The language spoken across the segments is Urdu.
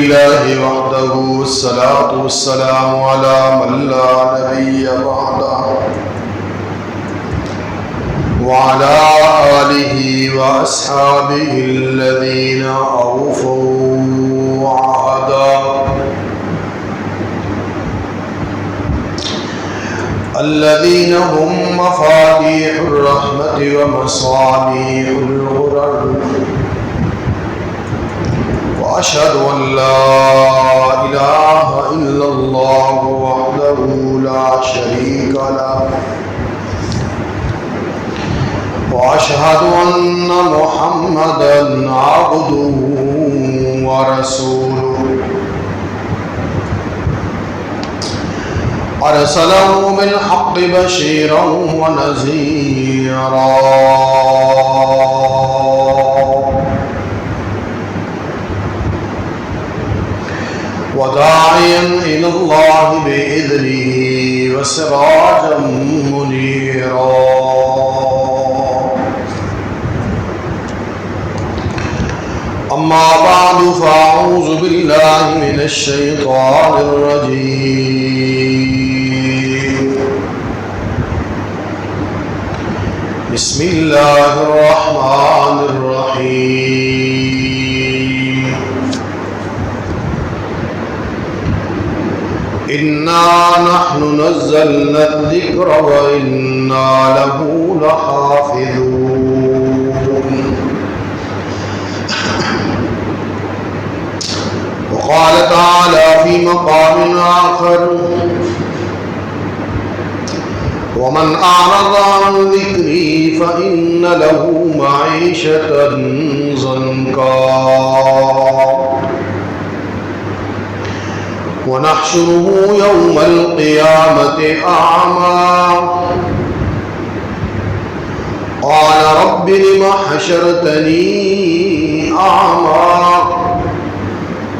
لله وحده والصلاة والسلام على من لا نبي بعده وعلى آله وأصحابه الذين أوفوا عهدا الذين هم مفاتيح الرحمة ومصابيح الغرر وأشهد أن لا إله إلا الله وحده لا شريك له وأشهد أن محمدا عبده ورسوله أرسله بالحق بشيرا ونذيرا وداعيا إلى الله بإذنه وسراجا منيرا أما بعد فأعوذ بالله من الشيطان الرجيم بسم الله الرحمن الرحيم إنا نحن نزلنا الذكر وإنا له لحافظون وقال تعالى في مقام آخر ومن أعرض عن ذكري فإن له معيشة ضنكا ونحشره يوم القيامة أعمى قال رب لم حشرتني أعمى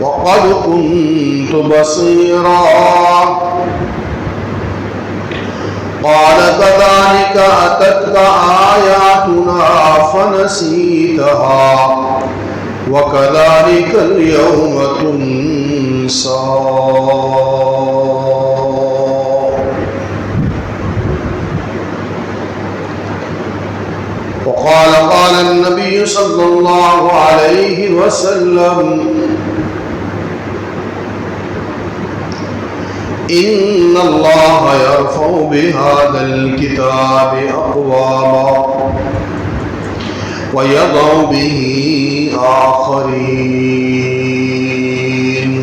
وقد كنت بصيرا قال كذلك أتتك آياتنا فنسيتها وكذلك اليوم تنسى وقال النبي صلى الله عليه وسلم إن الله يرفع بهذا الكتاب أقواما ويضع به آخرين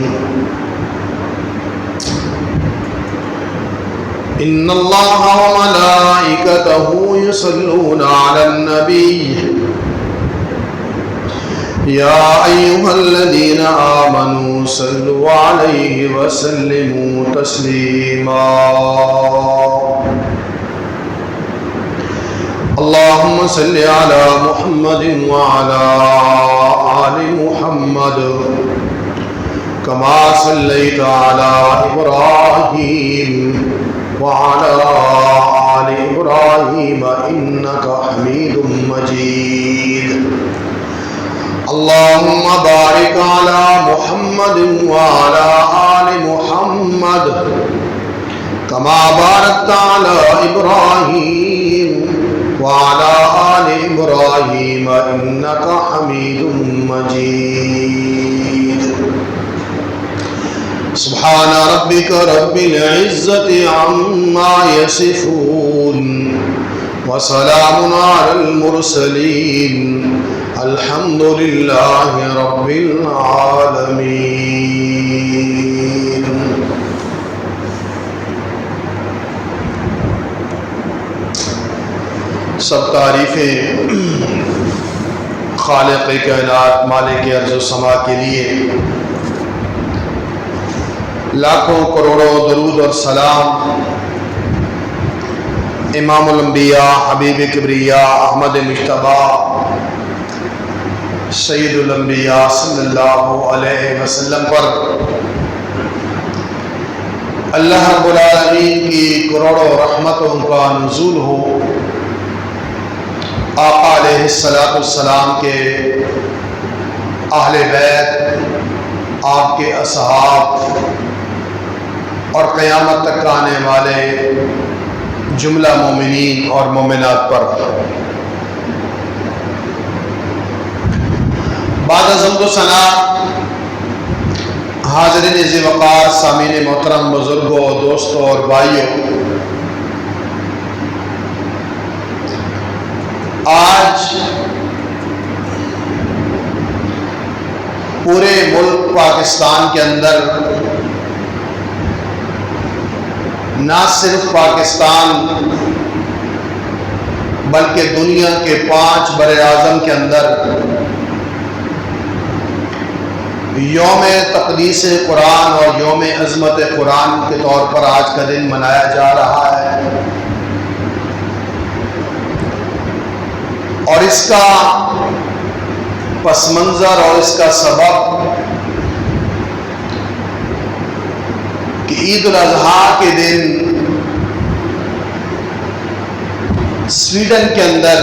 إن الله وملائكته يصلون على النبي يا أيها الذين آمنوا صلوا عليه وسلموا تسليما اللهم صل على محمد وعلى آل محمد كما صليت على إبراهيم وعلى آل إبراهيم إنك حميد مجيد اللهم بارك على محمد وعلى آل محمد كما باركت على إبراهيم وعلى آل إبراهيم إنك حميد مجيد سبحان ربك رب العزة عما يصفون وسلام على المرسلين الحمد لله رب العالمين سب تعریفیں خالق کائنات مالک ارض و سما کے لیے، لاکھوں کروڑوں درود اور سلام امام الانبیاء حبیب کبریاء احمد مجتبیٰ سید الانبیاء صلی اللہ علیہ وسلم پر اللہ رب العالمین کی کروڑوں رحمتوں کا نزول ہو، آقا علیہ السلام کے اہل بیت، آپ کے اصحاب اور قیامت تک آنے والے جملہ مومنین اور مومنات پر۔ بعد از حمد و ثنا، حاضرین ذی وقار، سامعین محترم، بزرگوں، دوستوں اور بھائیوں، آج پورے ملک پاکستان کے اندر، نہ صرف پاکستان بلکہ دنیا کے 5 براعظم کے اندر یوم تقدیس قرآن اور یوم عظمت قرآن کے طور پر آج کا دن منایا جا رہا ہے، اور اس کا پس منظر اور اس کا سبب کہ عید الاضحیٰ کے دن سویڈن کے اندر،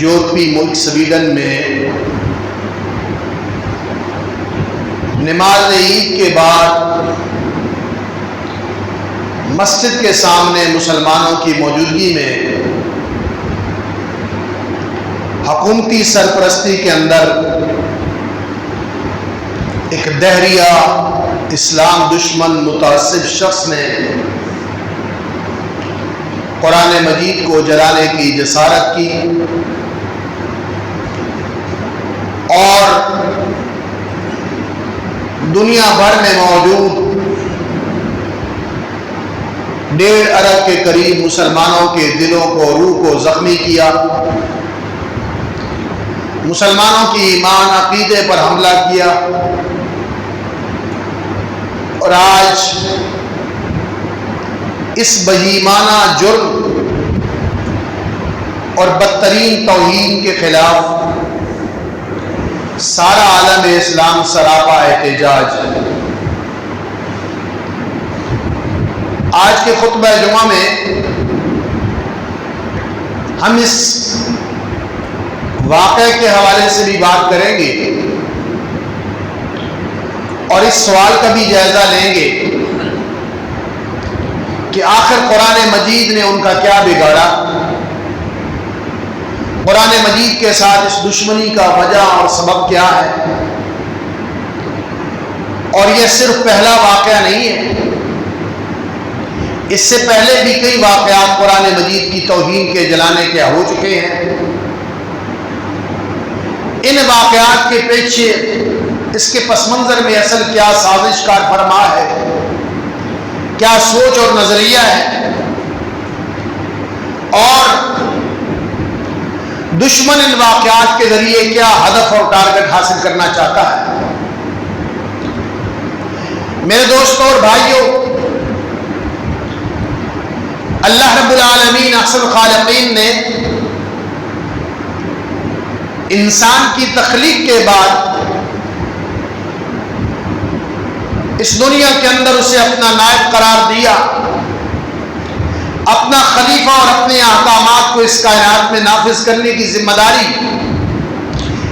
یورپی ملک سویڈن میں، نماز عید کے بعد مسجد کے سامنے مسلمانوں کی موجودگی میں حکومتی سرپرستی کے اندر ایک دہریہ اسلام دشمن متعصب شخص نے قرآن مجید کو جلانے کی جسارت کی، اور دنیا بھر میں موجود 1.5 ارب کے قریب مسلمانوں کے دلوں کو، روح کو زخمی کیا، مسلمانوں کی ایمان عقیدے پر حملہ کیا، اور آج اس بہیمانہ جرم اور بدترین توہین کے خلاف سارا عالم اسلام سراپا احتجاج ہے۔ آج کے خطبہ جمعہ میں ہم اس واقعے کے حوالے سے بھی بات کریں گے، اور اس سوال کا بھی جائزہ لیں گے کہ آخر قرآن مجید نے ان کا کیا بگاڑا، قرآن مجید کے ساتھ اس دشمنی کا وجہ اور سبب کیا ہے۔ اور یہ صرف پہلا واقعہ نہیں ہے، اس سے پہلے بھی کئی واقعات قرآن مجید کی توہین کے جلانے کے ہو چکے ہیں۔ ان واقعات کے پیچھے، اس کے پس منظر میں اصل کیا سازش کار فرما ہے، کیا سوچ اور نظریہ ہے، اور دشمن ان واقعات کے ذریعے کیا ہدف اور ٹارگٹ حاصل کرنا چاہتا ہے۔ میرے دوستوں اور بھائیوں، اللہ رب العالمین احسن الخالقین نے انسان کی تخلیق کے بعد اس دنیا کے اندر اسے اپنا نائب قرار دیا، اپنا خلیفہ اور اپنے احکامات کو اس کائنات میں نافذ کرنے کی ذمہ داری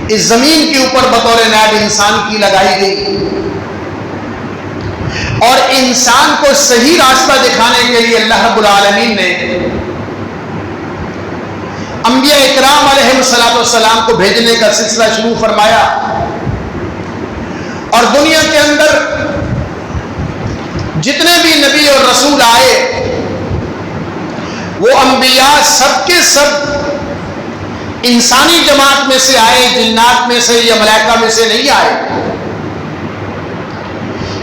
اس زمین کے اوپر بطور نائب انسان کی لگائی گئی، اور انسان کو صحیح راستہ دکھانے کے لیے اللہ رب العالمین نے انبیاء اکرام علیہ السلام کو بھیجنے کا سلسلہ شروع فرمایا، اور دنیا کے اندر جتنے بھی نبی اور رسول آئے، وہ انبیاء سب کے سب انسانی جماعت میں سے آئے، جنات میں سے یا ملائکہ میں سے نہیں آئے،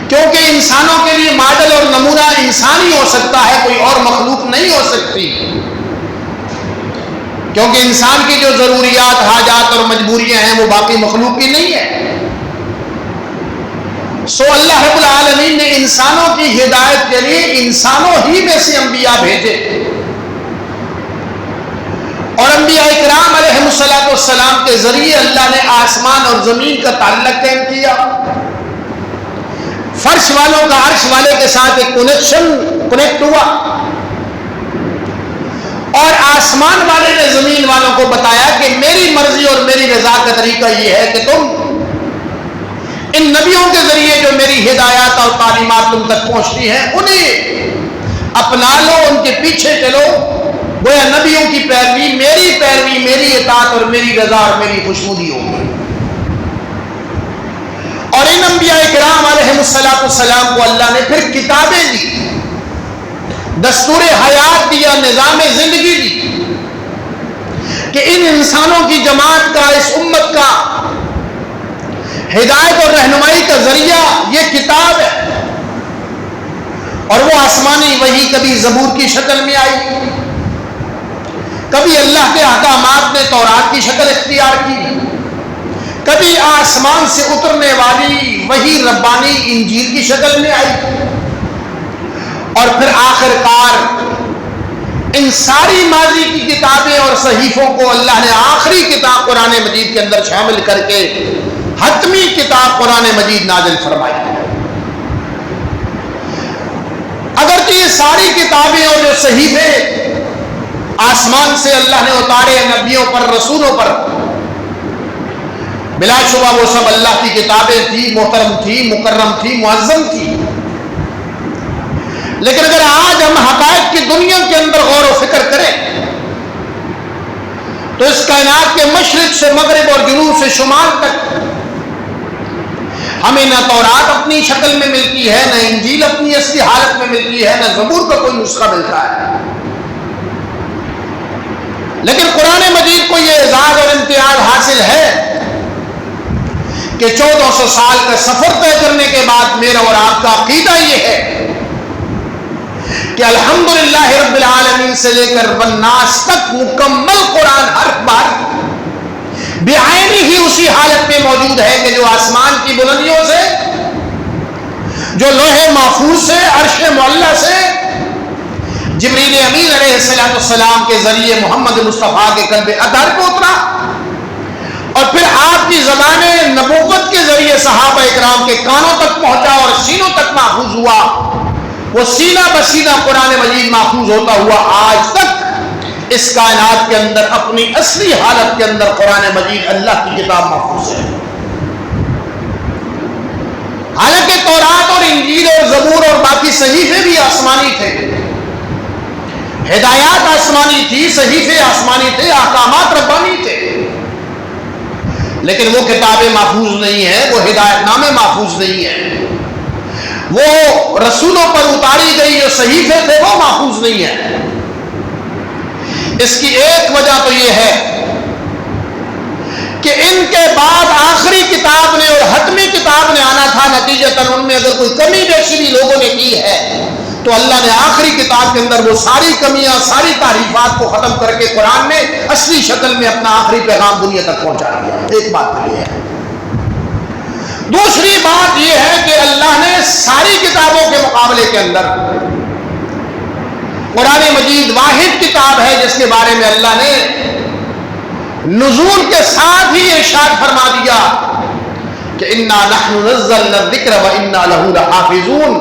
کیونکہ انسانوں کے لیے ماڈل اور نمونہ انسان ہی ہو سکتا ہے، کوئی اور مخلوق نہیں ہو سکتی، کیونکہ انسان کی جو ضروریات، حاجات اور مجبوریاں ہیں وہ باقی مخلوق کی نہیں ہے۔ سو اللہ رب العالمین نے انسانوں کی ہدایت کے لیے انسانوں ہی میں سے انبیاء بھیجے، اور انبیاء اکرام علیہ السلام کے ذریعے اللہ نے آسمان اور زمین کا تعلق قائم کیا، فرش والوں کا عرش والے کے ساتھ ایک کنیکٹ ہوا، اور آسمان والے نے زمین والوں کو بتایا کہ میری مرضی اور میری رضا کا طریقہ یہ ہے کہ تم ان نبیوں کے ذریعے جو میری ہدایات اور تعلیمات تم تک پہنچتی ہیں انہیں اپنا لو، ان کے پیچھے چلو، گویا نبیوں کی پیروی، میری اطاعت اور میری رضا اور میری خوشنودی ہوگی۔ اور ان انبیاء کرام علیہم السلام کو اللہ نے پھر کتابیں دی، دستور حیات دیا، نظام زندگی دی کہ ان انسانوں کی جماعت کا، اس امت کا ہدایت اور رہنمائی کا ذریعہ یہ کتاب ہے۔ اور وہ آسمانی وحی کبھی زبور کی شکل میں آئی، کبھی اللہ کے احکامات نے تورات کی شکل اختیار کی، کبھی آسمان سے اترنے والی وحی ربانی انجیل کی شکل میں آئی، اور پھر آخر کار ان ساری ماضی کی کتابیں اور صحیفوں کو اللہ نے آخری کتاب قرآن مجید کے اندر شامل کر کے حتمی کتاب قرآن مجید نازل فرمائی۔ اگرچہ یہ ساری کتابیں اور جو صحیفے آسمان سے اللہ نے اتارے نبیوں پر، رسولوں پر، بلا شبہ وہ سب اللہ کی کتابیں تھی، محترم تھی، مکرم تھی، معظم تھی، لیکن اگر آج ہم حقائق کی دنیا کے اندر غور و فکر کریں تو اس کائنات کے مشرق سے مغرب اور جنوب سے شمال تک ہمیں نہ تورات اپنی شکل میں ملتی ہے، نہ انجیل اپنی اصلی حالت میں ملتی ہے، نہ زبور کا کوئی نسخہ ملتا ہے، لیکن قرآن مجید کو یہ اعزاز اور امتیاز حاصل ہے کہ 1400 سال کا سفر طے کرنے کے بعد میرا اور آپ کا عقیدہ یہ ہے کہ الحمدللہ رب العالمین سے لے کر والناس تک مکمل قرآن حرف بحرف بعینی ہی اسی حالت میں موجود ہے کہ جو آسمان کی بلندیوں سے، جو لوح محفوظ سے، عرش معلیٰ سے جبریل امین علیہ السلام کے ذریعے محمد مصطفیٰ کے قلب اطہر پہ اترا، اور پھر آپ کی زبان نبوت کے ذریعے صحابہ اکرام کے کانوں تک پہنچا اور سینوں تک محفوظ ہوا، وہ سینہ بسینہ قرآن مجید محفوظ ہوتا ہوا آج تک اس کائنات کے اندر اپنی اصلی حالت کے اندر قرآن مجید اللہ کی کتاب محفوظ ہے۔ حالانکہ تورات اور انجیل اور زبور اور باقی صحیفے بھی آسمانی تھے، ہدایات آسمانی تھی، صحیفے آسمانی تھے، احکامات ربانی تھے، لیکن وہ کتابیں محفوظ نہیں ہیں، وہ ہدایت نامے محفوظ نہیں ہیں، وہ رسولوں پر اتاری گئی جو صحیفے تھے وہ محفوظ نہیں ہیں۔ اس کی ایک وجہ تو یہ ہے کہ ان کے بعد آخری کتاب نے اور حتمی کتاب نے آنا تھا، نتیجتاً ان میں اگر کوئی کمی بیشی بھی لوگوں نے کی ہے تو اللہ نے آخری کتاب کے اندر وہ ساری کمیاں، ساری تعریفات کو ختم کر کے قرآن میں اصلی شکل میں اپنا آخری پیغام دنیا تک پہنچا دیا۔ ایک بات تو یہ ہے۔ دوسری بات یہ ہے کہ اللہ نے ساری کتابوں کے مقابلے کے اندر قرآن مجید واحد کتاب ہے جس کے بارے میں اللہ نے نزول کے ساتھ ہی ارشاد فرما دیا کہ انا نحن نزلنا الذکر وانا لہ لحافظون،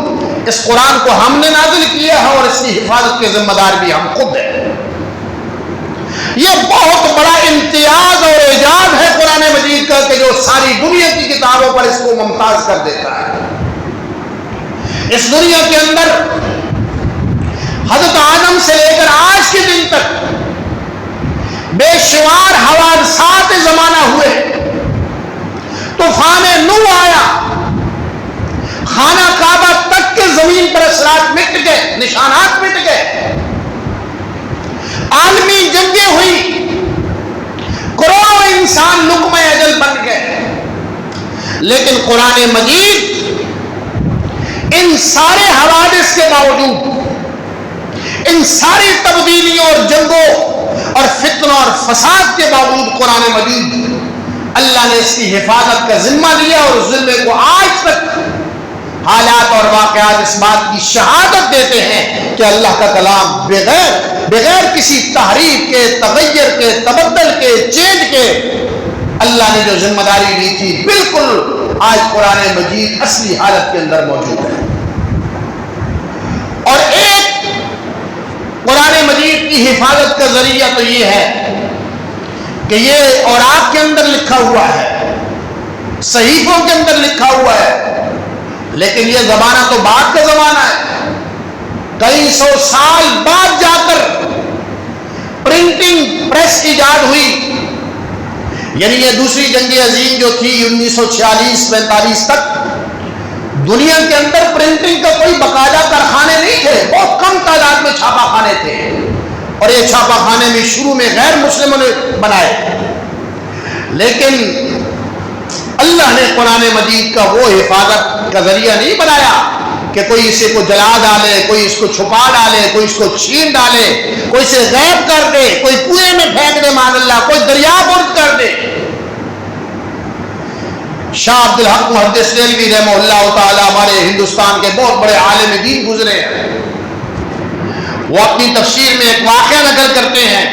اس قرآن کو ہم نے نازل کیا ہے اور اس کی حفاظت کے ذمہ دار بھی ہم خود ہیں۔ یہ بہت بڑا امتیاز اور اعجاز ہے قرآن مجید کا کہ جو ساری دنیا کی کتابوں پر اس کو ممتاز کر دیتا ہے۔ اس دنیا کے اندر حضرت آدم سے لے کر آج کے دن تک بے شمار حوادثات زمانہ ہوئے، طوفان نوح آیا، خانہ کعبہ تک کے زمین پر اثرات مٹ گئے، نشانات مٹ گئے، عالمی جنگیں ہوئی، کروڑوں انسان لقمہ اجل بن گئے، لیکن قرآن مجید ان سارے حوادث کے باوجود، ان ساری تبدیلیوں اور جنگوں اور فتنوں اور فساد کے باوجود قرآن مجید اللہ نے اس کی حفاظت کا ذمہ لیا، اور اس ذمے کو آج تک حالات اور واقعات اس بات کی شہادت دیتے ہیں کہ اللہ کا کلام بغیر کسی تحریف کے، تغیر کے، تبدل کے، چینج کے اللہ نے جو ذمہ داری لی تھی بالکل آج قرآن مجید اصلی حالت کے اندر موجود ہے۔ اور ایک قرآن مجید کی حفاظت کا ذریعہ تو یہ ہے کہ یہ اوراق کے اندر لکھا ہوا ہے، صحیفوں کے اندر لکھا ہوا ہے، لیکن یہ زمانہ تو بعد کا زمانہ ہے، کئی سو سال بعد جا کر پرنٹنگ پریس ایجاد ہوئی. یعنی یہ دوسری جنگ عظیم جو تھی 1946-45 تک، دنیا کے اندر پرنٹنگ کا کوئی باقاعدہ کارخانے نہیں تھے، بہت کم تعداد میں چھاپا خانے تھے، اور یہ چھاپا خانے بھی شروع میں غیر مسلموں نے بنائے. لیکن اللہ نے قرآن مجید کا وہ حفاظت کا ذریعہ نہیں بنایا کہ کوئی اسے کو جلا ڈالے، کوئی اس کو چھپا ڈالے، کوئی اس کو چھین ڈالے، کوئی اسے غائب کر دے، کوئی کنویں میں پھینک دے معاذ اللہ، کوئی دریا برد کر دے. شاہ عبد الحق محدث دہلوی رحمہ اللہ تعالی ہمارے ہندوستان کے بہت بڑے عالم دین گزرے ہیں. وہ اپنی تفسیر میں ایک واقعہ نقل کرتے ہیں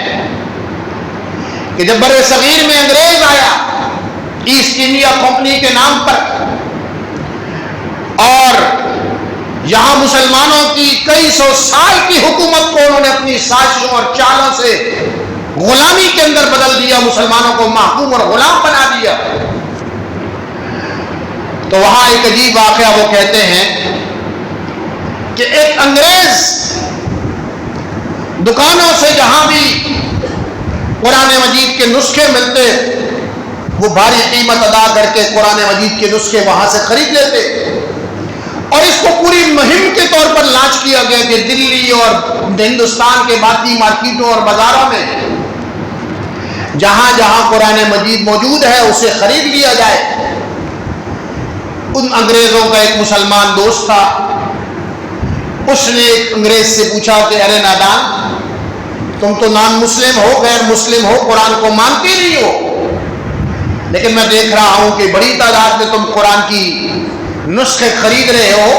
کہ جب بر صغیر میں انگریز آیا ایسٹ انڈیا کمپنی کے نام پر، اور یہاں مسلمانوں کی کئی سو سال کی حکومت کو انہوں نے اپنی سازشوں اور چالوں سے غلامی کے اندر بدل دیا، مسلمانوں کو محکوم اور غلام بنا دیا. تو وہاں ایک عجیب واقعہ وہ کہتے ہیں کہ ایک انگریز دکانوں سے جہاں بھی قرآن مجید کے نسخے ملتے وہ بھاری قیمت ادا کر کے قرآن مجید کے نسخے وہاں سے خرید لیتے، اور اس کو پوری مہم کے طور پر لانچ کیا گیا کہ دلی اور ہندوستان کے باقی مارکیٹوں اور بازاروں میں جہاں جہاں قرآن مجید موجود ہے اسے خرید لیا جائے. ان انگریزوں کا ایک مسلمان دوست تھا، اس نے ایک انگریز سے پوچھا کہ ارے نادان، تم تو نان مسلم ہو، غیر مسلم ہو، قرآن کو مانتے نہیں ہو، لیکن میں دیکھ رہا ہوں کہ بڑی تعداد میں تم قرآن کی نسخے خرید رہے ہو،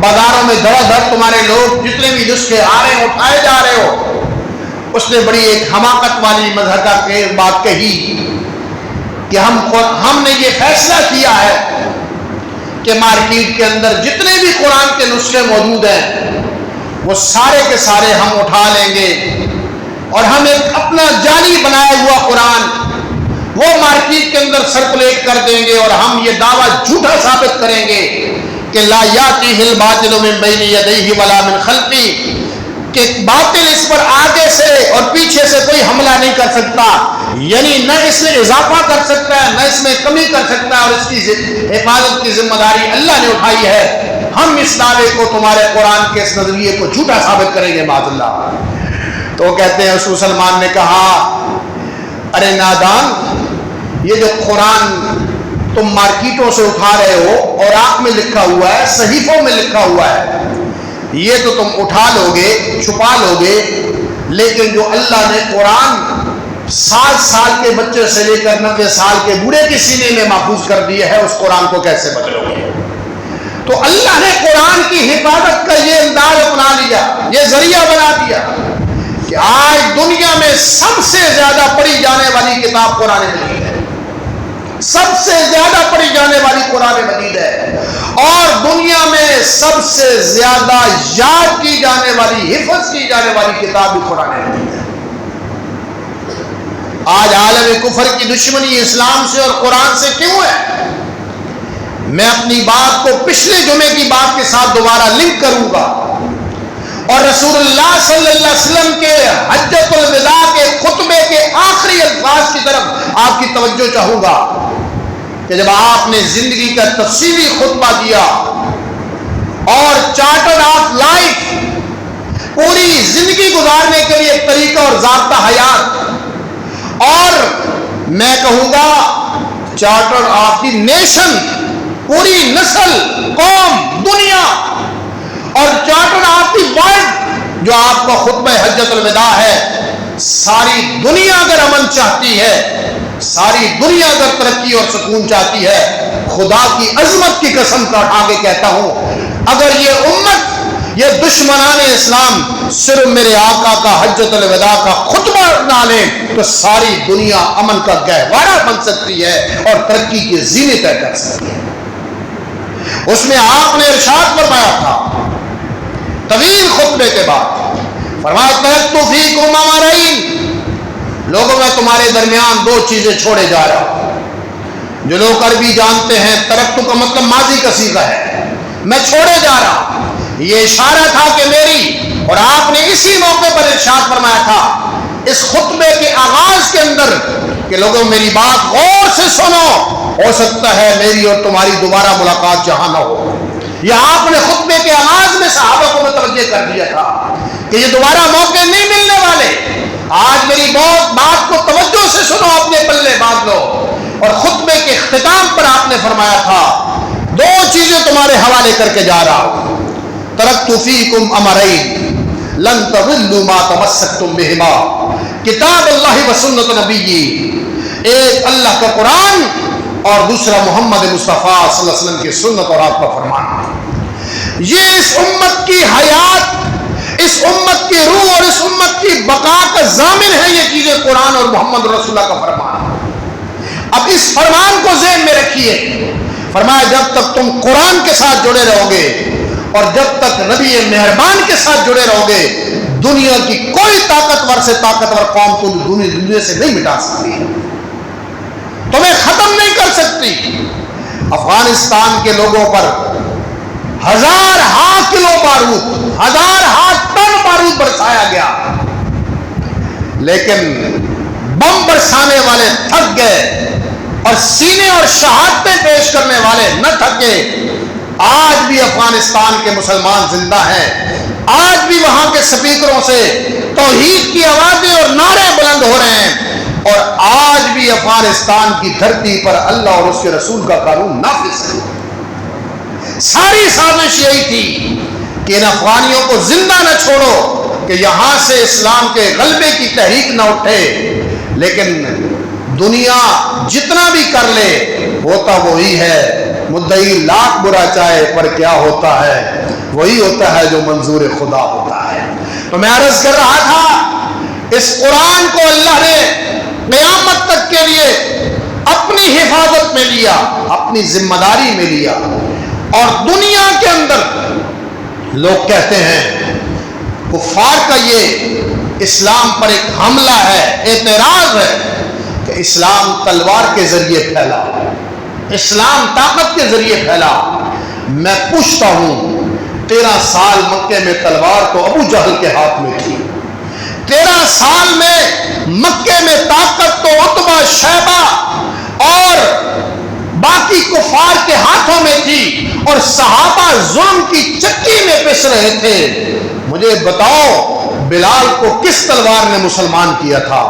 بازاروں میں دھڑا دھڑ تمہارے لوگ جتنے بھی نسخے آ رہے ہیں اٹھائے جا رہے ہو. اس نے بڑی ایک حماقت والی مضحکہ خیز بات کہی کہ ہم نے یہ فیصلہ کیا ہے کہ مارکیٹ کے اندر جتنے بھی قرآن کے نسخے موجود ہیں وہ سارے کے سارے ہم اٹھا لیں گے، اور ہم ایک اپنا جعلی بنایا ہوا قرآن وہ مارکیٹ کے اندر سرکولیٹ کر دیں گے، اور ہم یہ دعویٰ جھوٹا ثابت کریں گے کہ لا یاتیہ الباطل من بین یدیہ ولا من خلفہ، کہ باطل اس پر آگے سے اور پیچھے سے کوئی حملہ نہیں کر سکتا، یعنی نہ اس میں اضافہ کر سکتا ہے نہ اس میں کمی کر سکتا ہے، اور اس کی حفاظت کی ذمہ داری اللہ نے اٹھائی ہے. ہم اس دعوے کو تمہارے قرآن کے اس نظریے کو جھوٹا ثابت کریں گے معاذ اللہ. تو وہ کہتے ہیں اس مسلمان نے کہا ارے نادان، یہ جو قرآن تم مارکیٹوں سے اٹھا رہے ہو اور آپ میں لکھا ہوا ہے، صحیفوں میں لکھا ہوا ہے، یہ تو تم اٹھا لو گے، چھپا لو گے، لیکن جو اللہ نے قرآن 7 سال کے بچے سے لے کر 90 سال کے بوڑھے کے سینے میں محفوظ کر دیا ہے، اس قرآن کو کیسے بدلو گے؟ تو اللہ نے قرآن کی حفاظت کا یہ انداز اپنا لیا، یہ ذریعہ بنا دیا کہ آج دنیا میں سب سے زیادہ پڑھی جانے والی کتاب قرآن مجید ہے، سب سے زیادہ پڑھی جانے والی قرآن مجید ہے، اور دنیا میں سب سے زیادہ یاد کی جانے والی، حفظ کی جانے والی کتاب بھی قرآن مجید ہے. آج عالم کفر کی دشمنی اسلام سے اور قرآن سے کیوں ہے؟ میں اپنی بات کو پچھلے جمعے کی بات کے ساتھ دوبارہ لنک کروں گا، اور رسول اللہ صلی اللہ علیہ وسلم کے حجۃ الوداع کے خطبے کے آخری الفاظ کی طرف آپ کی توجہ چاہوں گا کہ جب آپ نے زندگی کا تفصیلی خطبہ دیا اور چارٹر آف لائف، پوری زندگی گزارنے کے لیے ایک طریقہ اور ضابطہ حیات، اور میں کہوں گا چارٹر آف دی نیشن، پوری نسل، قوم، دنیا، اور چارٹر آف دی ورلڈ جو آپ کا خطبہ حجۃ الوداع ہے. ساری دنیا اگر امن چاہتی ہے، ساری دنیا اگر ترقی اور سکون چاہتی ہے، خدا کی عظمت کی قسم اٹھا کے کہتا ہوں، اگر یہ امت، یہ دشمنان اسلام صرف میرے آقا کا حجۃ الوداع کا خطبہ نہ لیں تو ساری دنیا امن کا گہوارہ بن سکتی ہے اور ترقی کی زینے طے کر سکتی ہے. اس میں آپ نے ارشاد فرمایا تھا طویل خطبے کے بعد، فرمایا ترکت فیکم امرین، لوگوں میں تمہارے درمیان 2 چیزیں چھوڑے جا رہا ہوں. جو لوگ عربی جانتے ہیں، ترکتو کا مطلب ماضی کا صیغہ ہے، میں چھوڑے جا رہا ہوں۔ یہ اشارہ تھا کہ میری، اور آپ نے اسی موقع پر ارشاد فرمایا تھا اس خطبے کے آغاز کے اندر کہ لوگوں میری بات غور سے سنو، ہو سکتا ہے میری اور تمہاری دوبارہ ملاقات جہاں نہ ہو۔ یہ آپ نے خطبے کے آغاز میں صحابہ کو متوجہ کر دیا تھا کہ یہ دوبارہ موقع نہیں ملنے والے۔ آج میری بات کو توجہ سے سنو، اپنے پلے باندھ لو۔ اور خطبے کے اختتام پر آپ نے فرمایا تھا دو چیزیں تمہارے حوالے کر کے جا رہا ہوں، ترکت فیکم امرین لن تضلوا ما تمسکتم بہما، کتاب اللہ و سنت نبی، ایک اللہ کا قرآن اور دوسرا محمد مصطفیٰ صلی اللہ علیہ وسلم کی سنت اور آپ کا فرمان۔ یہ اس امت کی حیات، اس امت کی روح اور اس امت کی بقا کا ضامن ہے یہ چیزیں، قرآن اور محمد رسول اللہ کا فرمان۔ اب اس فرمان کو ذہن میں رکھیے، فرمایا جب تک تم قرآن کے ساتھ جڑے رہو گے اور جب تک نبی مہربان کے ساتھ جڑے رہو گے، دنیا کی کوئی طاقتور سے طاقتور قوم کو دنیا سے نہیں مٹا سکتی، تمہیں ختم نہیں کر سکتی۔ افغانستان کے لوگوں پر 1000 کلو بارود، 1000 ٹن بارود برسایا گیا، لیکن بم برسانے والے تھک گئے اور سینے اور شہادتیں پیش کرنے والے نہ تھکے۔ آج بھی افغانستان کے مسلمان زندہ ہیں، آج بھی وہاں کے سپیکروں سے توحید کی آوازیں اور نعرے بلند ہو رہے ہیں، اور آج بھی افغانستان کی دھرتی پر اللہ اور اس کے رسول کا قانون نافذ ہے۔ ساری سازش یہی تھی کہ ان افغانیوں کو زندہ نہ چھوڑو کہ یہاں سے اسلام کے غلبے کی تحریک نہ اٹھے، لیکن دنیا جتنا بھی کر لے ہوتا وہی ہے، مدعی لاکھ برا چاہے پر کیا ہوتا ہے، وہی ہوتا ہے جو منظور خدا ہوتا ہے۔ تو میں عرض کر رہا تھا اس قرآن کو اللہ نے قیامت تک کے لیے اپنی حفاظت میں لیا، اپنی ذمہ داری میں لیا، اور دنیا کے اندر لوگ کہتے ہیں کفار کا یہ اسلام پر ایک حملہ ہے، اعتراض ہے کہ اسلام تلوار کے ذریعے پھیلا، اسلام طاقت کے ذریعے پھیلا۔ میں پوچھتا ہوں 13 سال مکے میں تلوار تو ابو جہل کے ہاتھ میں تھی، 13 سال میں مکے میں طاقت تو عتبہ، شیبہ اور باقی کفار کے ہاتھوں میں تھی، اور صحابہ ظلم کی چکی میں پس رہے تھے۔ مجھے بتاؤ بلال کو کس تلوار نے مسلمان کیا تھا؟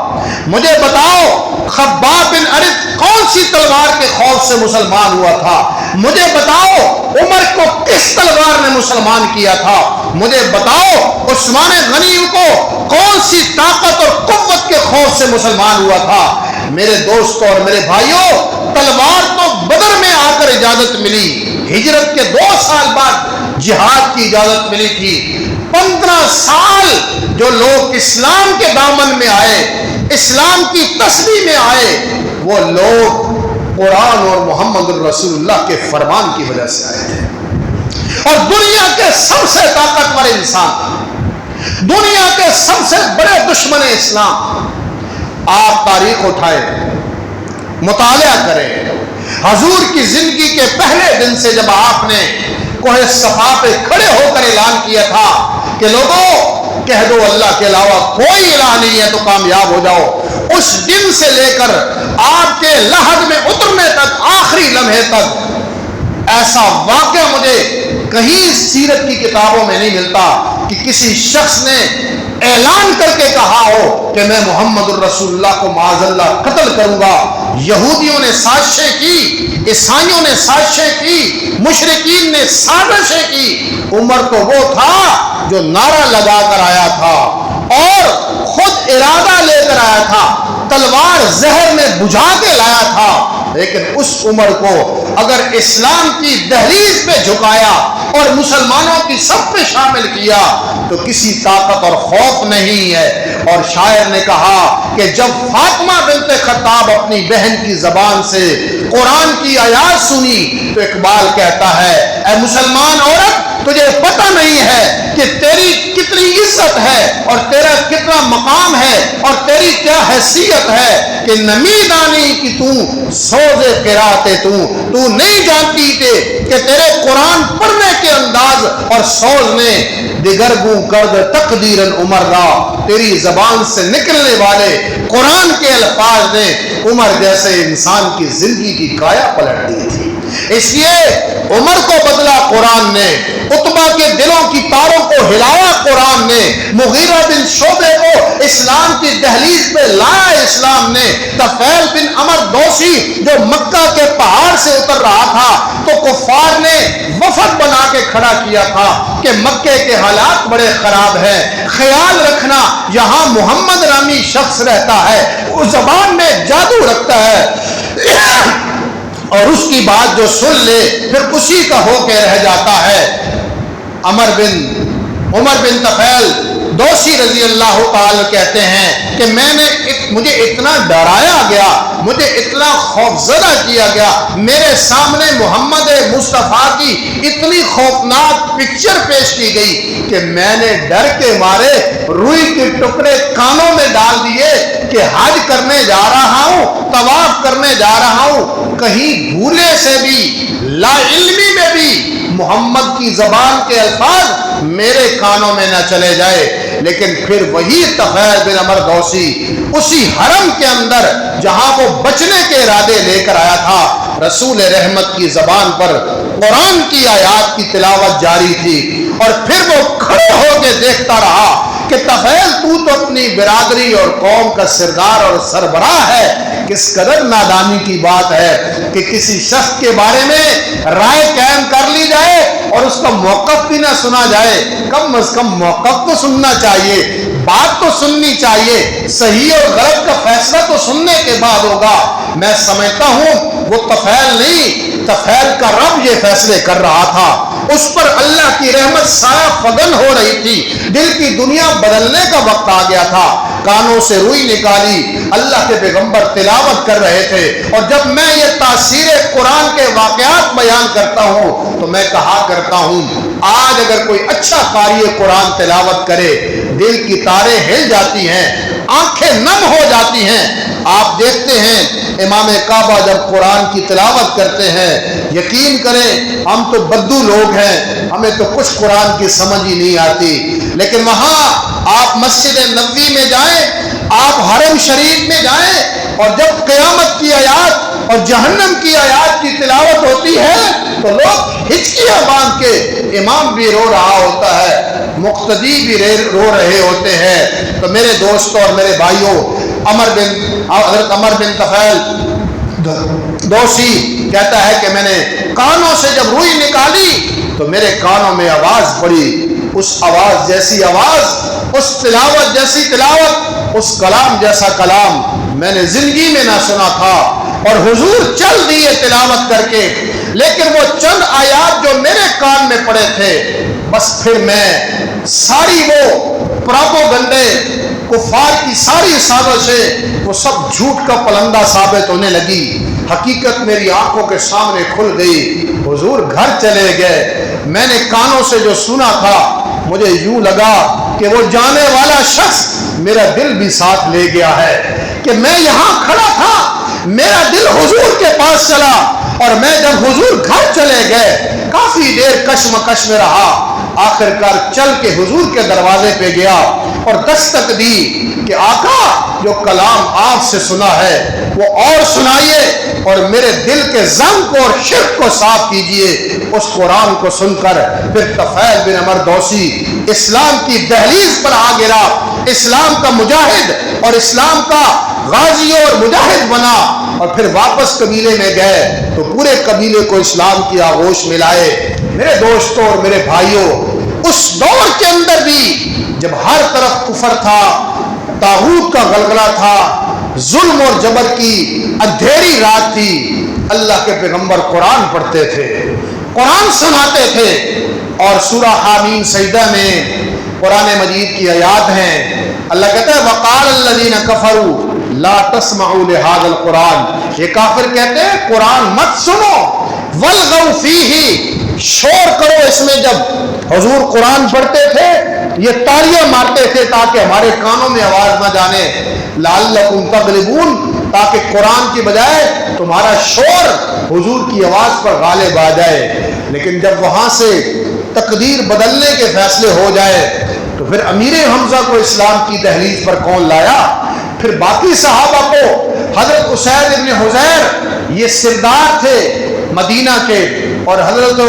مجھے بتاؤ خباب بن ارد کون سی تلوار کے خوف سے مسلمان ہوا تھا؟ مجھے بتاؤ عمر کو کس تلوار نے مسلمان کیا تھا؟ مجھے بتاؤ عثمان غنی کو کون سی طاقت اور قوت کے خوف سے مسلمان ہوا تھا؟ میرے دوستوں اور میرے بھائیوں، تلوار تو بدر میں آ کر اجازت ملی، ہجرت کے 2 سال بعد جہاد کی اجازت ملی تھی۔ 15 سال جو لوگ اسلام کے دامن میں آئے، اسلام کی تسبیح میں آئے، وہ لوگ قرآن اور محمد رسول اللہ کے فرمان کی وجہ سے آئے تھے۔ اور دنیا کے سب سے طاقتور انسان، دنیا کے سب سے بڑے دشمن اسلام، آپ تاریخ اٹھائیں، مطالعہ کریں، حضور کی زندگی کے پہلے دن سے جب آپ نے کوہ صفا پہ کھڑے ہو کر اعلان کیا تھا کہ لوگوں کہہ دو اللہ کے علاوہ کوئی الہ نہیں ہے تو کامیاب ہو جاؤ، اس دن سے لے کر آپ کے لحد میں اترنے تک، آخری لمحے تک، ایسا واقعہ مجھے کہیں سیرت کی کتابوں میں نہیں ملتا کہ کسی شخص نے اعلان کر کے کہا ہو کہ میں محمد الرسول اللہ کو معاذ اللہ قتل کروں گا۔ یہودیوں نے سازشیں کی، عیسائیوں نے سازشیں کی، مشرکین نے سازشیں کی، عمر تو وہ تھا جو نعرہ لگا کر آیا تھا اور خود ارادہ لے کر آیا تھا، تلوار زہر میں بجھا کے لایا تھا، لیکن اس عمر کو اگر اسلام کی دہلیز پہ جھکایا اور مسلمانوں کی صف میں شامل کیا تو کسی طاقت اور خوف نہیں ہے۔ اور شاعر نے کہا کہ جب فاطمہ بنت خطاب اپنی بہن کی زبان سے قرآن کی آیات سنی تو اقبال کہتا ہے اے مسلمان عورت تجھے پتہ نہیں ہے کہ تیری کتنی عزت ہے اور تیرا کتنا مقام ہے اور تیری کیا حیثیت ہے کہ نمی دانی کی تو سوز قراتِ تو نہیں جانتی کہ تیرے قرآن پڑھنے کے انداز اور سوز نے دگرگوں کرد تقدیراً عمر را، تیری زبان سے نکلنے والے قرآن کے الفاظ نے عمر جیسے انسان کی زندگی کی کایا پلٹ دی تھی۔ اس لیے عمر کو بدلا قرآن نے، عتبہ کے دلوں کی تاروں کو ہلایا قرآن نے، مغیرہ بن شعبہ کو اسلام کی دہلیز پہ لایا اسلام نے، طفیل بن عمر دوسی جو مکہ کے پہاڑ سے اتر رہا تھا تو کفار نے وفد بنا کے کھڑا کیا تھا کہ مکے کے حالات بڑے خراب ہیں، خیال رکھنا یہاں محمد نامی شخص رہتا ہے، اس زبان میں جادو رکھتا ہے اور اس کی بات جو سن لے پھر اسی کا ہو کے رہ جاتا ہے۔ عمر بن طفیل دوسی رضی اللہ تعالی کہتے ہیں کہ مجھے اتنا ڈرایا گیا، مجھے اتنا خوفزدہ کیا گیا، میرے سامنے محمد مصطفیٰ کی اتنی خوفناک پکچر پیش کی گئی کہ میں نے ڈر کے مارے روئی کے ٹکڑے کانوں میں ڈال دیے کہ حج کرنے جا رہا ہوں، طواف کرنے جا رہا ہوں، کہیں بھولے سے بھی لا علمی میں بھی محمد کی زبان کے الفاظ میرے کانوں میں نہ چلے جائے۔ لیکن پھر وہی طفیل بن عمر دوسی اسی حرم کے اندر جہاں وہ بچنے کے ارادے لے کر آیا تھا، رسول رحمت کی زبان پر قرآن کی آیات کی تلاوت جاری تھی، اور پھر وہ کھڑے ہو کے دیکھتا رہا کہ طفیل تو اپنی برادری اور قوم کا سردار اور سربراہ ہے، کس قدر نادانی کی بات ہے کہ کسی شخص کے بارے میں رائے قائم کر لی جائے اور اس کا موقف بھی نہ سنا جائے۔ کم از کم موقف تو سننا چاہیے، بات تو سننی چاہیے، صحیح اور غلط کا فیصلہ تو سننے کے بعد ہوگا۔ میں سمجھتا ہوں وہ طفیل نہیں، طفیل کا رب یہ فیصلے کر رہا تھا، اس پر اللہ کی رحمت سایہ فگن ہو رہی تھی، دل کی دنیا بدلنے کا وقت آ گیا تھا، کانوں سے روئی نکالی، اللہ کے پیغمبر تلاوت کر رہے تھے، اور جب میں یہ تاثیر قرآن کے واقعات بیان کرتا ہوں تو میں کہا کرتا ہوں آج اگر کوئی اچھا قاری قرآن تلاوت کرے دل کی تاریں ہل جاتی ہیں، آنکھیں نم ہو جاتی ہیں۔ آپ دیکھتے ہیں امام کعبہ جب قرآن کی تلاوت کرتے ہیں، یقین کریں ہم تو بدو لوگ ہیں، ہمیں تو کچھ قرآن کی سمجھ ہی نہیں آتی، لیکن وہاں آپ مسجد نبوی میں جائیں، آپ حرم شریف میں جائیں، اور جب قیامت کی آیات اور جہنم کی آیات کی تلاوت ہوتی ہے تو لوگ ہچکیاں باندھ کے، امام بھی رو رہا ہوتا ہے، مقتدی بھی رو رہے ہوتے ہیں۔ تو میرے دوستوں اور میرے بھائیوں، حضرت عمر بن طفیل دوسی کہتا ہے کہ میں نے کانوں سے جب روئی نکالی تو میرے کانوں میں آواز پڑی، اس آواز جیسی آواز، اس تلاوت جیسی تلاوت، اس کلام جیسا کلام میں نے زندگی میں نہ سنا تھا، اور حضور چل دیے تلاوت کر کے، لیکن وہ چند آیات جو میرے کان میں پڑے تھے، بس پھر میں ساری وہ پراپوگنڈے، کفار کی ساری سازشیں، وہ سب جھوٹ کا پلندہ ثابت ہونے لگی، حقیقت میری آنکھوں کے سامنے کھل گئی، حضور گھر چلے گئے، میں نے کانوں سے جو سنا تھا مجھے یوں لگا کہ وہ جانے والا شخص میرا دل بھی ساتھ لے گیا ہے، کہ میں یہاں کھڑا تھا، میرا دل حضور کے پاس چلا، اور میں جب حضور گھر چلے گئے کافی دیر کشمکش میں رہا، آخر کار چل کے حضور کے دروازے پہ گیا اور دستک دی کہ آقا جو کلام آپ سے سنا ہے وہ اور سنائیے، اور میرے دل کے زنگ کو اور شرک کو صاف کیجئے۔ اس قرآن کو سن کر پھر طفیل بن عمر دوسی اسلام کی دہلیز پر آ گرا، اسلام کا مجاہد اور اسلام کا غازی اور مجاہد بنا، اور پھر واپس قبیلے میں گئے تو پورے قبیلے کو اسلام کی آغوش میں لائے۔ میرے دوستوں اور میرے بھائیوں، اس دور کے اندر بھی جب ہر طرف کفر تھا، طاغوت کا غلغلہ تھا، ظلم اور جبر کی اندھیری رات تھی، اللہ کے پیغمبر قرآن پڑھتے تھے، قرآن سناتے تھے، اور سورہ حامیم سجدہ میں قرآن مجید کی آیات ہیں، اللہ کہتا ہے وقال الذین کفروا لا تسمعوا لهذا القرآن، یہ کافر کہتے ہیں قرآن مت سنو، والغوا فیہ، شور کرو اس میں. جب حضور قرآن پڑھتے تھے یہ تالیاں مارتے تھے تاکہ ہمارے کانوں میں آواز نہ جانے. لعلکم تغلبون، تاکہ قرآن کی بجائے تمہارا شور حضور کی آواز پر غالب آ جائے. لیکن جب وہاں سے تقدیر بدلنے کے فیصلے ہو جائے تو پھر امیر حمزہ کو اسلام کی دہلیز پر کون لایا؟ پھر باقی صحابہ کو. حضرت اسید ابن حضیر یہ سردار تھے مدینہ کے، اور حضرت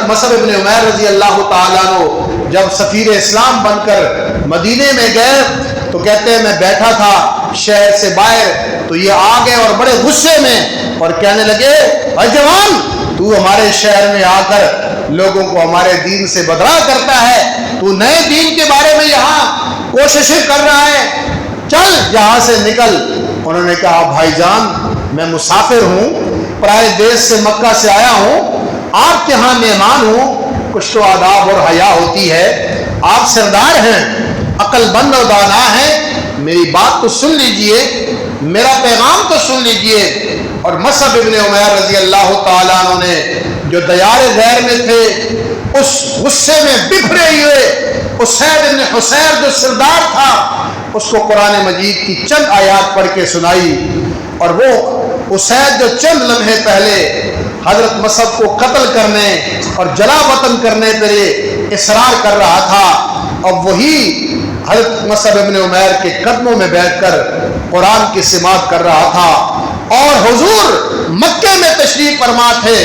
مصعب ابن عمیر رضی اللہ تعالیٰ عنہ جب سفیر اسلام بن کر مدینے میں گئے تو کہتے ہیں میں بیٹھا تھا شہر سے باہر تو یہ آ گئے اور بڑے غصے میں اور کہنے لگے اے جوان، تو ہمارے شہر میں آ کر لوگوں کو ہمارے دین سے بدرا کرتا ہے، تو نئے دین کے بارے میں یہاں کوششیں کر رہا ہے، چل یہاں سے نکل. انہوں نے کہا بھائی جان میں مسافر ہوں، پرائے دیش سے مکہ سے آیا ہوں، آپ کے ہاں مہمان ہوں، کچھ تو آداب اور حیا ہوتی ہے. آپ سردار ہیں، عقل بند اور دانا ہیں، میری بات تو سن لیجئے، میرا پیغام تو سن لیجئے. اور مصعب ابن عمیر رضی اللہ تعالیٰ عنہ نے جو دیار غیر میں تھے اس غصے میں بکھرے ہوئے اسید ابن حسیر جو سردار تھا اس کو قرآن مجید کی چند آیات پڑھ کے سنائی. اور وہ اسید جو چند لمحے پہلے حضرت مصعب کو قتل کرنے اور جلا وطن کرنے پر اصرار کر رہا تھا، اب وہی حضرت مصعب ابن عمیر کے قدموں میں بیٹھ کر قرآن کی سماعت کر رہا تھا. اور حضور مکے میں تشریف فرما تھے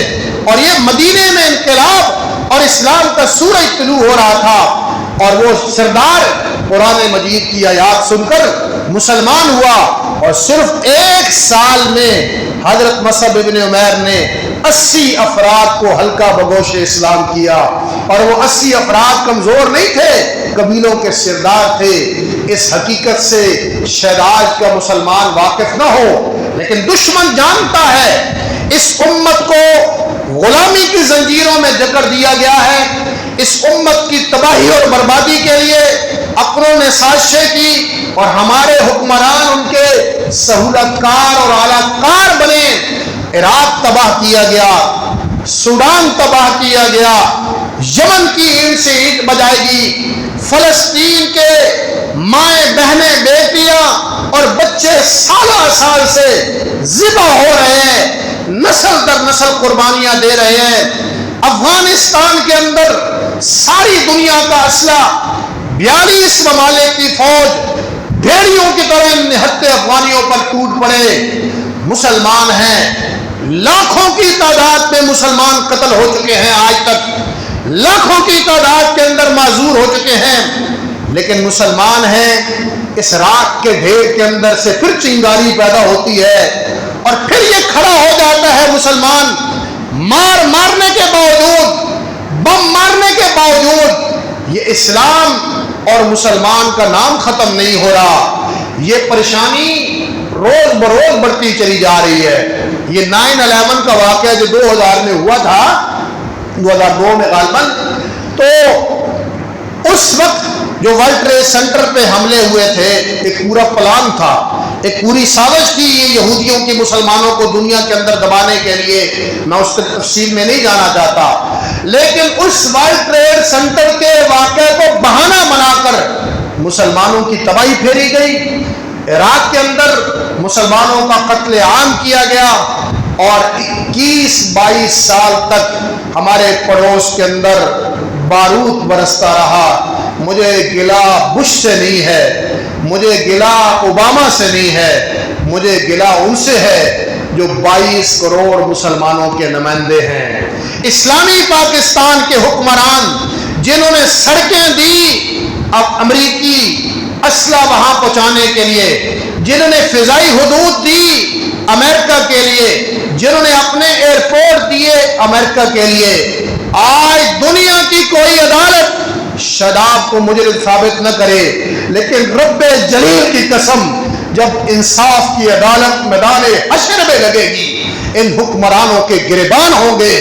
اور یہ مدینے میں انقلاب اور اسلام کا سورج طلوع ہو رہا تھا، اور وہ سردار قرآن مجید کی آیات سن کر مسلمان ہوا. اور صرف 1 سال میں حضرت مصعب ابن عمیر نے 80 افراد کو ہلکا بگوش اسلام کیا. اور وہ 80 افراد کمزور نہیں تھے، قبیلوں کے سردار تھے. اس حقیقت سے شاید آج کا مسلمان واقف نہ ہو، لیکن دشمن جانتا ہے اس امت کو غلامی کی زنجیروں میں جکڑ دیا گیا ہے. اس امت کی تباہی اور بربادی کے لیے اپنوں نے سازشیں کی اور ہمارے حکمران ان کے سہولت کار اور اعلیٰ کار بنے. عراق تباہ کیا گیا، سوڈان تباہ کیا گیا، یمن کی اینٹ سے اینٹ بجائے گی، فلسطین کے مائیں بہنیں بیٹیاں اور بچے سال سے ذبح ہو رہے ہیں، نسل در نسل قربانیاں دے رہے ہیں. افغانستان کے اندر ساری دنیا کا اسلحہ 42 ممالک کی فوج بھیڑیوں کی طرح نہتے افغانیوں پر ٹوٹ پڑے. مسلمان ہیں، لاکھوں کی تعداد میں مسلمان قتل ہو چکے ہیں، آج تک لاکھوں کی تعداد کے اندر معذور ہو چکے ہیں، لیکن مسلمان ہیں. اس راکھ کے ڈھیر کے اندر سے پھر چنگاری پیدا ہوتی ہے اور پھر یہ کھڑا ہو جاتا ہے مسلمان. مارنے کے باوجود، بم مارنے کے باوجود یہ اسلام اور مسلمان کا نام ختم نہیں ہو رہا. یہ پریشانی روز بروز بڑھتی چلی جا رہی ہے. یہ 9/11 کا واقعہ جو 2000 میں ہوا تھا، 2002 میں غالباً، تو اس وقت جو ورلڈ ٹریڈ سینٹر پہ حملے ہوئے تھے ایک پورا پلان تھا، ایک پوری سازش تھی یہ یہودیوں کی مسلمانوں کو دنیا کے اندر دبانے کے لیے. میں اس تفصیل میں نہیں جانا چاہتا، لیکن اس ورلڈ ٹریڈ سینٹر کے واقعے کو بہانہ بنا کر مسلمانوں کی تباہی پھیری گئی. عراق کے اندر مسلمانوں کا قتل عام کیا گیا اور 21-22 سال تک ہمارے پڑوس کے اندر بارود برستا رہا. مجھے گلہ بش سے نہیں ہے، مجھے گلہ اوباما سے نہیں ہے، مجھے گلہ ان سے ہے جو 22 کروڑ مسلمانوں کے نمائندے ہیں. اسلامی پاکستان کے حکمران جنہوں نے سڑکیں دی اب امریکی اسلحہ وہاں پہنچانے کے لیے، جنہوں نے فضائی حدود دی امریکہ کے لیے، جنہوں نے اپنے ایئرپورٹ دیے امریکہ کے لیے، آج دنیا کی کوئی عدالت شاید آپ کو مجرم ثابت نہ کرے، لیکن رب جلیل کی قسم جب انصاف کی عدالت میدان حشر میں لگے گی ان حکمرانوں کے گریبان ہوں گے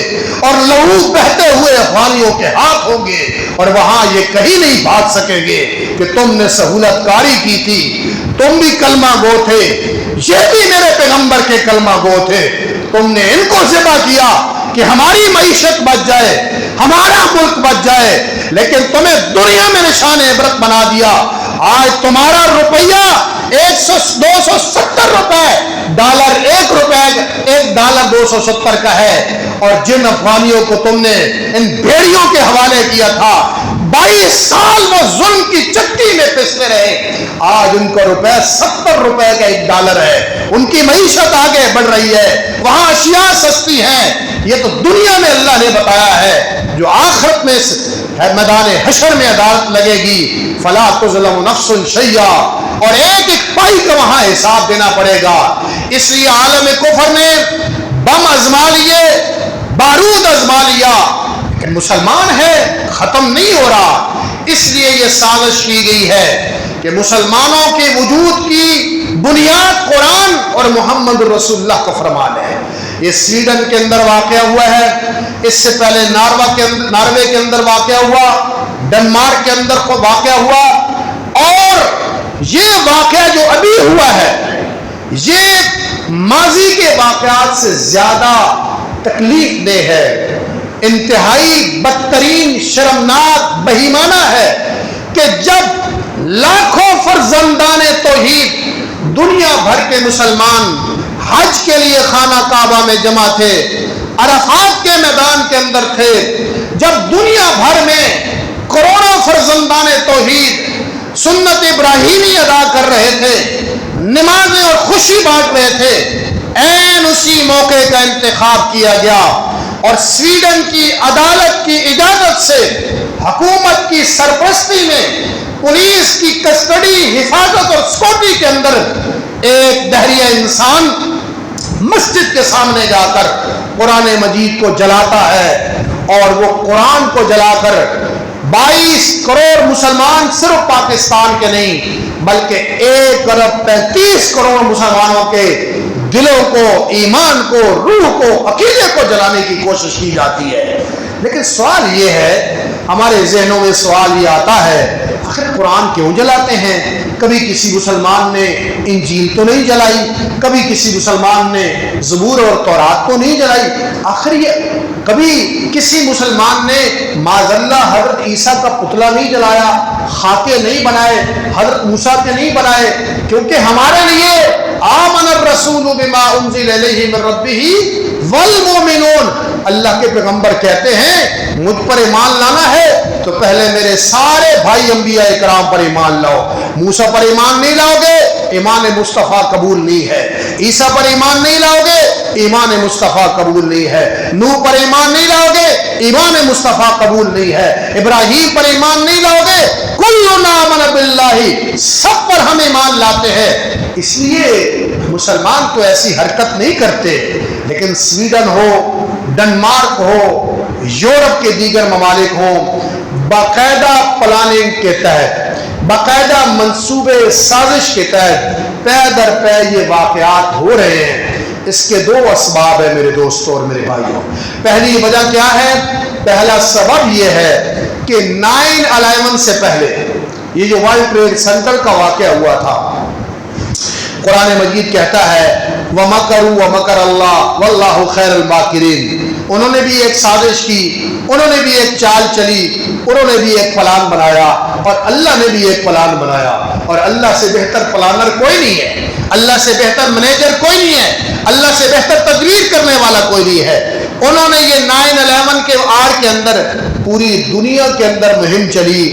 اور لہو بہتے ہوئے افغانیوں کے ہاتھ ہوں گے، اور وہاں یہ کہیں نہیں بھاگ سکیں گے کہ تم نے سہولت کاری کی تھی، تم بھی کلمہ گو تھے، یہ بھی میرے پیغمبر کے کلمہ گو تھے، تم نے ان کو ذبح کیا، کہ ہماری معیشت بچ جائے, ہمارا ملک بچ جائے, لیکن تمہیں دنیا میں نشان عبرت بنا دیا. آج تمہارا روپیہ 270 روپے, ڈالر $1 270 کا ہے, اور جن افغانیوں کو تم نے ان بھیڑیوں کے حوالے کیا تھا 22 سال وہ ظلم کی چکی میں پستے رہے, آج ان کا روپے 70 روپے کا $1 ہے. ان کی معیشت آگے بڑھ رہی ہے, وہاں اشیاء سستی ہیں. یہ تو دنیا میں اللہ نے بتایا ہے, جو آخرت میں میدان حشر میں عدالت لگے گی, فلا تظلم نفس شیئا, اور ایک ایک پائی کا وہاں حساب دینا پڑے گا. اس لیے عالم کفر نے بم آزما لیے, بارود آزما لیا, لیکن مسلمان ہے, ختم نہیں ہو رہا. اس لیے یہ سازش کی گئی ہے کہ مسلمانوں کے وجود کی بنیاد قرآن اور محمد رسول اللہ کا فرمان ہے. یہ سویڈن کے اندر واقع ہوا ہے, اس سے پہلے ناروے کے اندر واقع ہوا, ڈنمارک کے اندر کو واقع ہوا, اور یہ واقعہ جو ابھی ہوا ہے یہ ماضی کے واقعات سے زیادہ تکلیف دہ ہے, انتہائی بدترین, شرمناک, بہیمانہ ہے کہ جب لاکھوں فرزندان توحید دنیا بھر کے مسلمان حج کے لیے خانہ کعبہ میں جمع تھے, عرفات کے میدان کے اندر تھے, جب دنیا بھر میں کروڑوں فرزندان توحید سنت ابراہیمی ادا کر رہے تھے, نمازیں اور خوشی بانٹ رہے تھے, عین اسی موقع کا انتخاب کیا گیا اور سویڈن کی عدالت کی اجازت سے حکومت کی سرپرستی میں پولیس کی کسٹڈی, حفاظت اور سکیورٹی کے اندر ایک دہریہ انسان مسجد کے سامنے جا کر قرآن مجید کو جلاتا ہے, اور وہ قرآن کو جلا کر 22 کروڑ مسلمان صرف پاکستان کے نہیں بلکہ 1 ارب 35 کروڑ مسلمانوں کے دلوں کو, ایمان کو, روح کو, عقیدے کو جلانے کی کوشش کی جاتی ہے. لیکن سوال یہ ہے, ہمارے ذہنوں میں سوال یہ آتا ہے, آخر قرآن کیوں جلاتے ہیں؟ کبھی کسی مسلمان نے انجیل تو نہیں جلائی, کبھی کسی مسلمان نے زبور اور تورات تو نہیں جلائی, آخر یہ کبھی کسی مسلمان نے معاذ اللہ حضرت عیسیٰ کا پتلا نہیں جلایا, خاکے نہیں بنائے, حضرت موسیٰ کے نہیں بنائے, کیونکہ ہمارے لیے آمن الرسول بما انزل الیہ من ربہ والمؤمنون, اللہ کے پیغمبر کہتے ہیں مجھ پر ایمان لانا ہے تو پہلے میرے سارے بھائی انبیاء اکرام پر ایمان لاؤ. موسیٰ پر ایمان نہیں لاؤ گے, ایمان مصطفیٰ قبول نہیں ہے. عیسیٰ پر ایمان نہیں لاؤ گے, ایمان مصطفیٰ قبول نہیں ہے. نوح پر ایمان نہیں لاؤ گے, ایمان مصطفیٰ قبول نہیں ہے. ابراہیم پر ایمان نہیں لاؤ گے, کلنا آمن باللہ, سب پر ہم ایمان لاتے ہیں. اس لیے مسلمان تو ایسی حرکت نہیں کرتے, لیکن سویڈن ہو, ڈنمارک ہو, یورپ کے دیگر ممالک ہوں, باقاعدہ پلاننگ کے تحت, باقاعدہ منصوبے سازش کے تحت پے در پے یہ واقعات ہو رہے ہیں. اس کے 2 اسباب ہیں میرے دوستوں اور میرے بھائیوں. پہلی وجہ کیا ہے؟ پہلا سبب یہ ہے کہ 9/11 سے پہلے یہ جو ورلڈ ٹریڈ سینٹر کا واقعہ ہوا تھا, قرآن مجید کہتا ہے وَمَكَرُوا وَمَكَرَ اللَّهُ وَاللَّهُ خَيْرُ الْمَاكِرِينَ. انہوں نے بھی ایک سازش کی, انہوں نے بھی ایک چال چلی, انہوں نے بھی ایک پلان بنایا, اور اللہ نے بھی ایک پلان بنایا, اور اللہ سے بہتر پلانر کوئی نہیں ہے, اللہ سے بہتر مینیجر کوئی نہیں ہے, اللہ سے بہتر تدبیر کرنے والا کوئی نہیں ہے. انہوں نے یہ 9/11 کے آڑ کے اندر پوری دنیا کے اندر مہم چلی,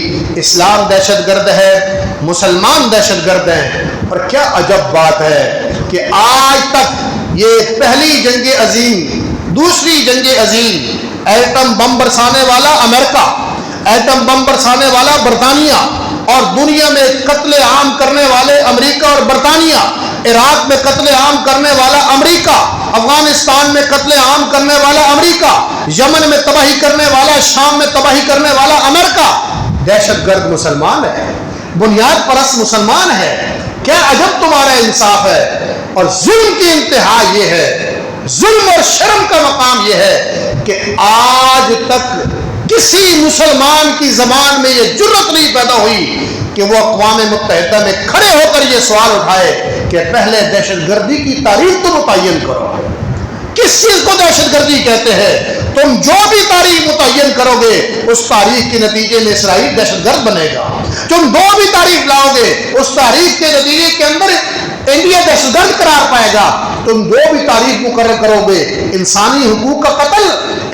اسلام دہشت گرد ہے, مسلمان دہشت گرد ہیں. اور کیا عجب بات ہے کہ آج تک یہ پہلی جنگ عظیم, دوسری جنگ عظیم, ایٹم بم برسانے والا امریکہ, ایٹم بم برسانے والا برطانیہ, اور دنیا میں قتل عام کرنے والے امریکہ اور برطانیہ, عراق میں قتل عام کرنے والا امریکہ, افغانستان میں قتل عام کرنے والا امریکہ, یمن میں تباہی کرنے والا, شام میں تباہی کرنے والا امریکہ, دہشت گرد مسلمان ہے, بنیاد پرست مسلمان ہے. کیا عجب تمہارا انصاف ہے. اور ظلم کی انتہا یہ ہے, ظلم اور شرم کا مقام یہ ہے کہ آج تک کسی مسلمان کی زبان میں یہ جرت نہیں پیدا ہوئی کہ وہ اقوام متحدہ میں کھڑے ہو کر یہ سوال اٹھائے کہ پہلے دہشت گردی کی تاریخ تو متعین کرو. کس چیز کو دہشت گردی کہتے ہیں؟ تم جو بھی تاریخ متعین کرو گے اس تاریخ کے نتیجے میں اسرائیل دہشت گرد بنے گا. تم جو بھی تاریخ لاؤ گے اس تاریخ کے نتیجے کے اندر انڈیا دہشت گرد قرار پائے گا. تم جو بھی تاریخ مقرر کرو گے، انسانی حقوق کا قتل،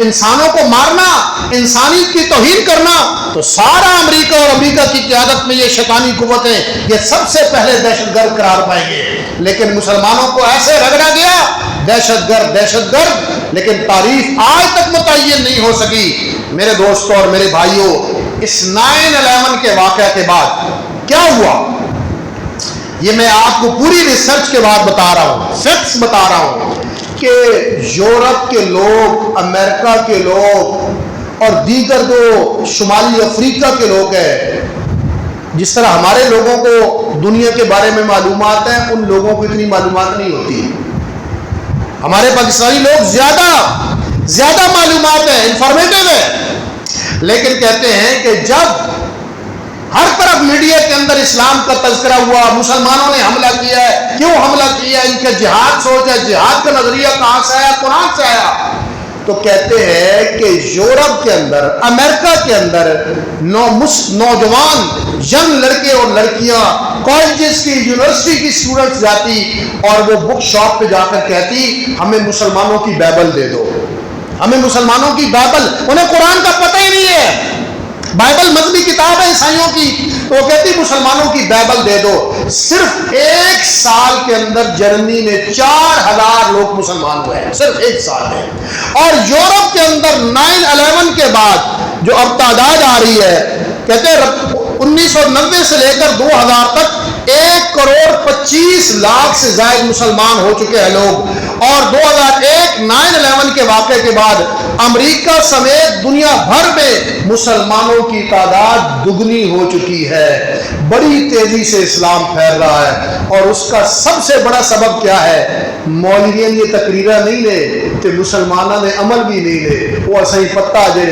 انسانوں کو مارنا، انسانیت کی توہین کرنا، تو سارا امریکہ اور امریکہ کی قیادت میں یہ شیطانی قوتیں یہ سب سے پہلے دہشت گرد قرار پائیں گے. لیکن مسلمانوں کو ایسے رگڑا گیا دہشت گرد دہشت گرد، لیکن تاریخ آج تک متعین نہیں ہو سکی. میرے دوستوں اور میرے بھائیوں، اس 9/11 کے واقعہ کے بعد کیا ہوا یہ میں آپ کو پوری ریسرچ کے بعد بتا رہا ہوں، فیکٹس بتا رہا ہوں کہ یورپ کے لوگ، امریکہ کے لوگ اور دیگر جو شمالی افریقہ کے لوگ ہیں، جس طرح ہمارے لوگوں کو دنیا کے بارے میں معلومات ہیں، ان لوگوں کو اتنی معلومات نہیں ہوتی. ہمارے پاکستانی لوگ زیادہ معلومات ہیں، انفارمیٹو ہیں، لیکن کہتے ہیں کہ جب ہر طرف میڈیا کے اندر اسلام کا تذکرہ ہوا، مسلمانوں نے حملہ کیا ہے، کیوں حملہ کیا، ان کا جہاد سوچ ہے، جہاد کا نظریہ کہاں سے آیا، قرآن سے آیا، تو کہتے ہیں کہ یورپ کے اندر، امریکہ کے اندر نوجوان ینگ لڑکے اور لڑکیاں کالجز کی، یونیورسٹی کی اسٹوڈنٹس جاتی اور وہ بک شاپ پہ جا کر کہتی ہمیں مسلمانوں کی بائبل دے دو، ہمیں مسلمانوں کی بائبل. انہیں قرآن کا پتہ ہی نہیں ہے، بائبل مذہبی کتاب ہے عیسائیوں کی، تو وہ کہتی مسلمانوں کی بائبل دے دو. صرف 1 سال کے اندر جرمنی میں 4000 لوگ مسلمان ہوئے ہیں، صرف 1 سال میں. اور یورپ کے اندر 9/11 کے بعد جو اب تعداد آ رہی ہے، کہتے ہیں 1990 سے لے کر 2000 تک 1,25,00,000 سے زائد مسلمان ہو چکے ہیں لوگ. اور 2001 9/11 کے واقعے کے بعد امریکہ سمیت دنیا بھر میں مسلمانوں کی تعداد دگنی ہو چکی ہے. بڑی تیزی سے اسلام پھیل رہا ہے، اور اس کا سب سے بڑا سبب کیا ہے؟ مولویوں یہ تقریرہ نہیں لے کہ مسلمانوں نے عمل بھی نہیں لے، وہ صحیح پتہ دے.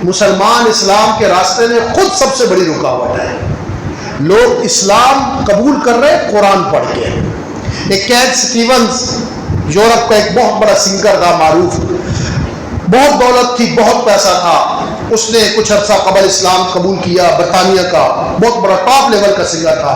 مسلمان اسلام کے راستے میں خود سب سے بڑی رکاوٹ ہے. لوگ اسلام قبول کر رہے قرآن پڑھ کے. ایک کیٹ سٹیونز یورپ کا ایک بہت بڑا سنگر تھا، معروف، بہت دولت تھی، بہت پیسہ تھا. اس نے کچھ عرصہ قبل اسلام قبول کیا، برطانیہ کا بہت بڑا ٹاپ لیول کا سنگر تھا.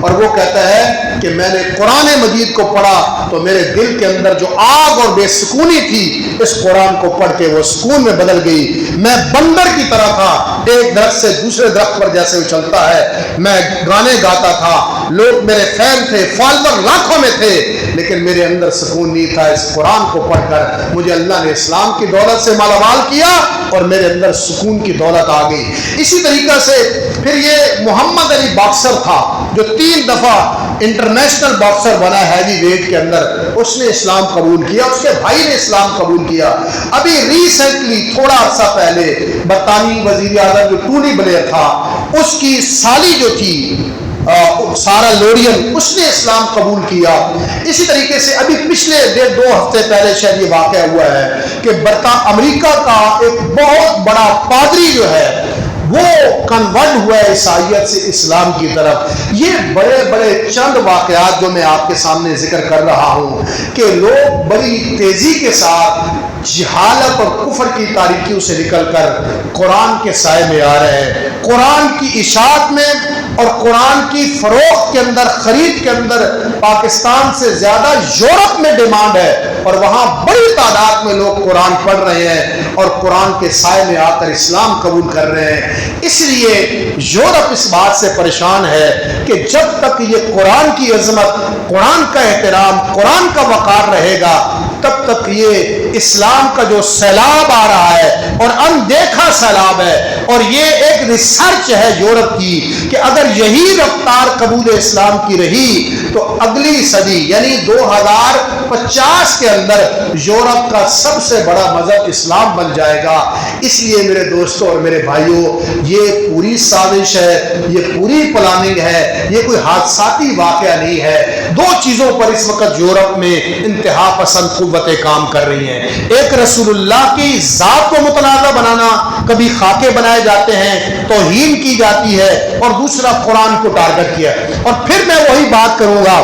اور وہ کہتا ہے کہ میں نے قرآن مجید کو پڑھا تو میرے دل کے اندر جو آگ اور بے سکونی تھی اس قرآن کو پڑھ کے وہ سکون میں بدل گئی. میں بندر کی طرح تھا، ایک درخت سے دوسرے درخت پر جیسے اچھلتا ہے. میں گانے گاتا تھا، لوگ میرے فین تھے، فالوور لاکھوں میں تھے، لیکن میرے اندر سکون نہیں تھا. اس قرآن کو پڑھ کر مجھے اللہ نے اسلام کی دولت سے مالا مال کیا اور میرے اندر سکون کی دولت آ گئی. اسی طریقہ سے پھر یہ محمد علی باکسر تھا جو 3 دفعہ انٹرنیشنل باکسر بنا ہیوی ویٹ کے اندر. اس نے اسلام قبول کیا، اس کے بھائی نے اسلام قبول کیا. ابھی ریسنٹلی تھوڑا عرصہ پہلے برطانوی وزیر اعظم جو ٹونی بلیئر تھا، اس کی سالی جو تھی سارا لوریل، اس نے اسلام قبول کیا. اسی طریقے سے ابھی پچھلے 1.5-2 ہفتے پہلے شاید یہ واقعہ ہوا ہے کہ امریکہ کا ایک بہت بڑا پادری جو ہے وہ کنورٹ ہوا ہے عیسائیت سے اسلام کی طرف. یہ بڑے بڑے چند واقعات جو میں آپ کے سامنے ذکر کر رہا ہوں کہ لوگ بڑی تیزی کے ساتھ جہالت اور کفر کی تاریکیوں سے نکل کر قرآن کے سائے میں آ رہے ہیں. قرآن کی اشاعت میں اور قرآن کی فروخت کے اندر، خرید کے اندر پاکستان سے زیادہ یورپ میں ڈیمانڈ ہے، اور وہاں بڑی تعداد میں لوگ قرآن پڑھ رہے ہیں اور قرآن کے سائے میں آ کر اسلام قبول کر رہے ہیں. اس لیے یورپ اس بات سے پریشان ہے کہ جب تک یہ قرآن کی عظمت، قرآن کا احترام، قرآن کا وقار رہے گا، تب تک یہ اسلام کا جو سیلاب آ رہا ہے اور اندیکھا سیلاب ہے. اور یہ ایک ریسرچ ہے یورپ کی کہ اگر یہی رفتار قبول اسلام کی رہی تو اگلی صدی یعنی 2050 کے اندر یورپ کا سب سے بڑا مذہب اسلام بن جائے گا. اس لیے میرے دوستوں اور میرے بھائیوں، یہ پوری سازش ہے، یہ پوری پلاننگ ہے، یہ کوئی حادثاتی واقعہ نہیں ہے. 2 چیزوں پر اس وقت یورپ میں انتہا پسند قوتیں کام کر رہی ہیں. ایک رسول اللہ کی ذات کو متنازع بنانا، کبھی خاکے بنائے جاتے ہیں، توہین کی جاتی ہے، اور دوسرا قرآن کو ٹارگٹ کیا. اور پھر میں وہی بات کروں گا،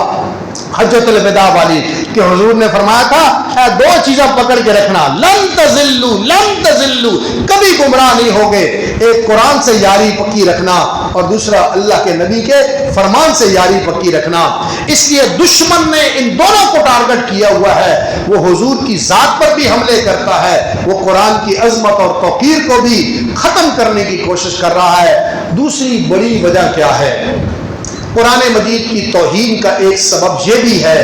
حجۃ الوداع والی کہ حضور نے فرمایا تھا دو چیزیں پکڑ کے رکھنا، لن تزلوا، کبھی گمراہ نہیں ہوگے، ایک قرآن سے یاری پکی رکھنا اور دوسرا اللہ کے نبی کے فرمان سے یاری پکی رکھنا۔ اس لیے دشمن نے ان دونوں کو ٹارگٹ کیا ہوا ہے، وہ حضور کی ذات پر بھی حملے کرتا ہے، وہ قرآن کی عظمت اور توقیر کو بھی ختم کرنے کی کوشش کر رہا ہے۔ دوسری بڑی وجہ کیا ہے؟ قرآن مجید کی توہین کا ایک سبب یہ بھی ہے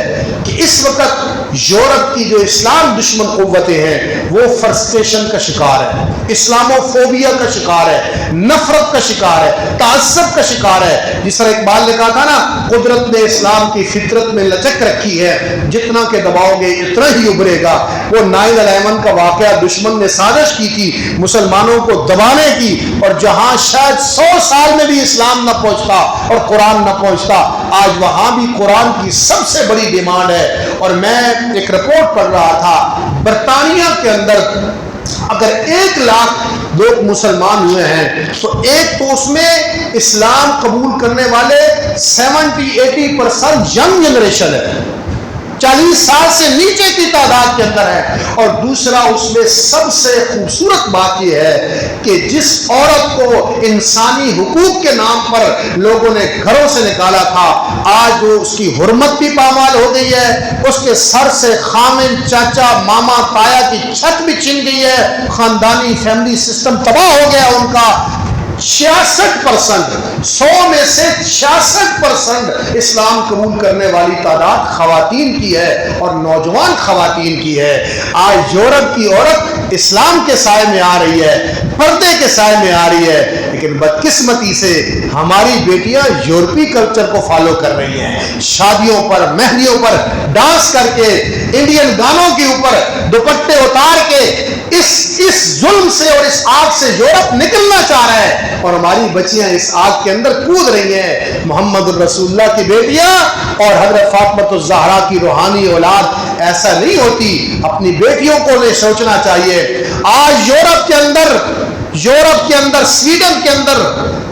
کہ اس وقت یورپ کی جو اسلام دشمن قوتیں ہیں وہ فرسٹریشن کا شکار ہے، اسلامو فوبیا کا شکار ہے، نفرت کا شکار ہے، تعصب کا شکار ہے۔ جس طرح اقبال نے کہا تھا نا، قدرت نے اسلام کی فطرت میں لچک رکھی ہے، جتنا کہ دباؤ گے اتنا ہی ابھرے گا۔ وہ 9/11 کا واقعہ دشمن نے سازش کی تھی مسلمانوں کو دبانے کی، اور جہاں شاید 100 سال میں بھی اسلام نہ پہنچتا اور قرآن نہ پہنچتا، آج وہاں بھی قرآن کی سب سے بڑی ڈیمانڈ ہے۔ اور میں ایک رپورٹ پڑھ رہا تھا، برطانیہ کے اندر اگر 1 لاکھ لوگ مسلمان ہوئے ہیں تو اس میں اسلام قبول کرنے والے 70-80% ینگ جنریشن ہے، 40 سال سے نیچے کی تعداد کے اندر ہے۔ اور دوسرا اس میں سب سے خوبصورت بات یہ ہے کہ جس عورت کو انسانی حقوق کے نام پر لوگوں نے گھروں سے نکالا تھا، آج وہ اس کی حرمت بھی پامال ہو گئی ہے، اس کے سر سے خامن، چاچا، ماما، تایا کی چھت بھی چھن گئی ہے، خاندانی فیملی سسٹم تباہ ہو گیا ان کا۔ 66%، 100 میں سے 66% اسلام قبول کرنے والی تعداد خواتین کی ہے اور نوجوان خواتین کی ہے۔ آج یورپ کی عورت اسلام کے سائے میں آ رہی ہے، پردے کے سائے میں آ رہی ہے، لیکن بدقسمتی سے ہماری بیٹیاں یورپی کلچر کو فالو کر رہی ہیں، شادیوں پر، مہندیوں پر ڈانس کر کے، انڈین گانوں کے اوپر دوپٹے اتار کے اس ظلم سے اور اس آگ سے یورپ نکلنا چاہ رہا ہے، اور ہماری بچیاں اس آگ کے اندر کود رہی ہیں۔ محمد الرسول اللہ کی بیٹیاں اور حضرت فاطمہ الزہرا کی روحانی اولاد ایسا نہیں ہوتی۔ اپنی بیٹیوں کو نہیں سوچنا چاہیے۔ آج یورپ کے اندر سویڈن کے اندر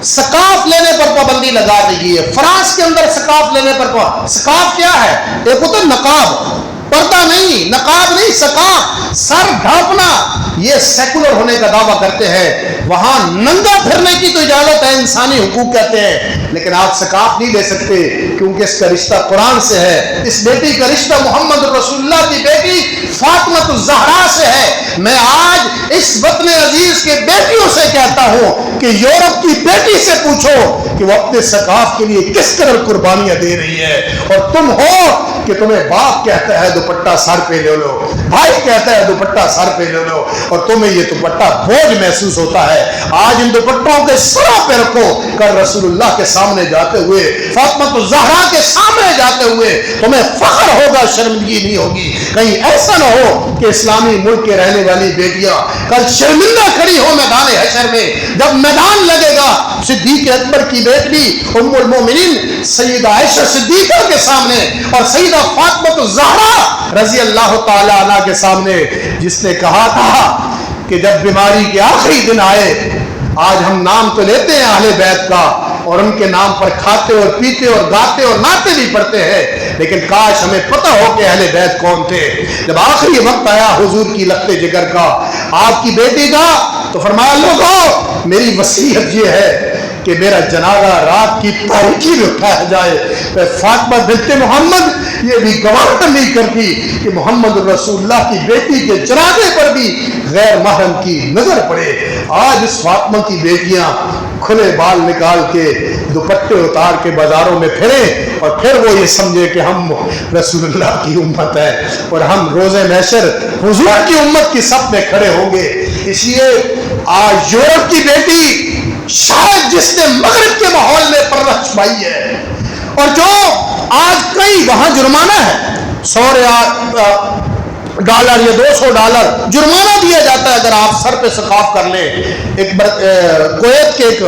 سکاف لینے پر پابندی لگا دی گئی ہے، فرانس کے اندر سکاف لینے پر سکاف کیا ہے؟ ایک ہوتا ہے نقاب، پردہ نہیں، نقاب نہیں، سکاف، سر ڈھانپنا، یہ سیکولر ہونے کا دعویٰ کرتے ہیں۔ وہاں ننگا پھرنے کی تو اجازت ہے، انسانی حقوق کہتے ہیں، لیکن آپ سکاف نہیں لے سکتے کیونکہ اس کا رشتہ قرآن سے ہے۔ اس بیٹی کا رشتہ محمد رسول اللہ کی بیٹی فاطمہ الزہرا سے ہے۔ میں آج اس وطن عزیز کے بیٹیوں سے کہتا ہوں کہ یورپ کی بیٹی سے پوچھو کہ وہ اپنے سکاف کے لیے کس قدر قربانیاں دے رہی ہے، اور تم ہو کہ تمہیں باپ کہتا ہے دوپٹہ سر پہ لے لو، بھائی کہتا ہے دوپٹہ سر پہ لے لو، اور تمہیں یہ دوپٹہ بوجھ محسوس ہوتا ہے۔ آج ان دوپٹوں کے سروں پہ رکھو، کل رسول اللہ کے سامنے جاتے ہوئے، فاطمہ الزہرا کے سامنے جاتے ہوئے تمہیں فخر ہوگا، شرمندگی نہیں ہوگی۔ کہیں ایسا نہ ہو کہ اسلامی ملک کے رہنے والی بیٹیاں کل شرمندہ کھڑی ہو میدان حشر میں، جب میدان لگے گا صدیق اکبر کی بیٹی ام المومنین سیدہ عائشہ صدیقہ کے سامنے اور سیدہ فاطمہ الزہرا رضی اللہ تعالی عنہ کے سامنے، جس نے کہا تھا کہ جب بیماری کے آخری دن آئے، آج ہم نام تو لیتے ہیں اہل بیت کا اور ان کے نام پر کھاتے اور پیتے اور گاتے اور ناتے بھی پڑتے ہیں، لیکن کاش ہمیں پتہ ہو کہ اہل بیت کون تھے۔ جب آخری وقت آیا حضور کی لخت جگر کا، آپ کی بیٹی کا، تو فرمایا لوگوں میری وصیت یہ ہے کہ میرا جنازہ رات کی تاریکی میں اٹھایا جائے۔ فاطمہ بنت محمد یہ بھی گوارا نہیں کرتی کہ محمد رسول اللہ کی بیٹی کے جنازے پر بھی غیر محرم کی نظر پڑے۔ آج اس فاطمہ کی بیٹیاں کھلے بال نکال کے دوپٹے اتار کے بازاروں میں پھریں اور پھر وہ یہ سمجھے کہ ہم رسول اللہ کی امت ہے اور ہم روز محشر حضور کی امت کی صف میں کھڑے ہوں گے۔ اس لیے آج یورپ کی بیٹی شاید جس نے مغرب کے ماحول میں پرورش پائی ہے، اور جو آج کئی وہاں جرمانہ ہے، $100 یا $200 جرمانہ دیا جاتا ہے اگر آپ سر پہ سکاف کر لیں۔ کویت کے ایک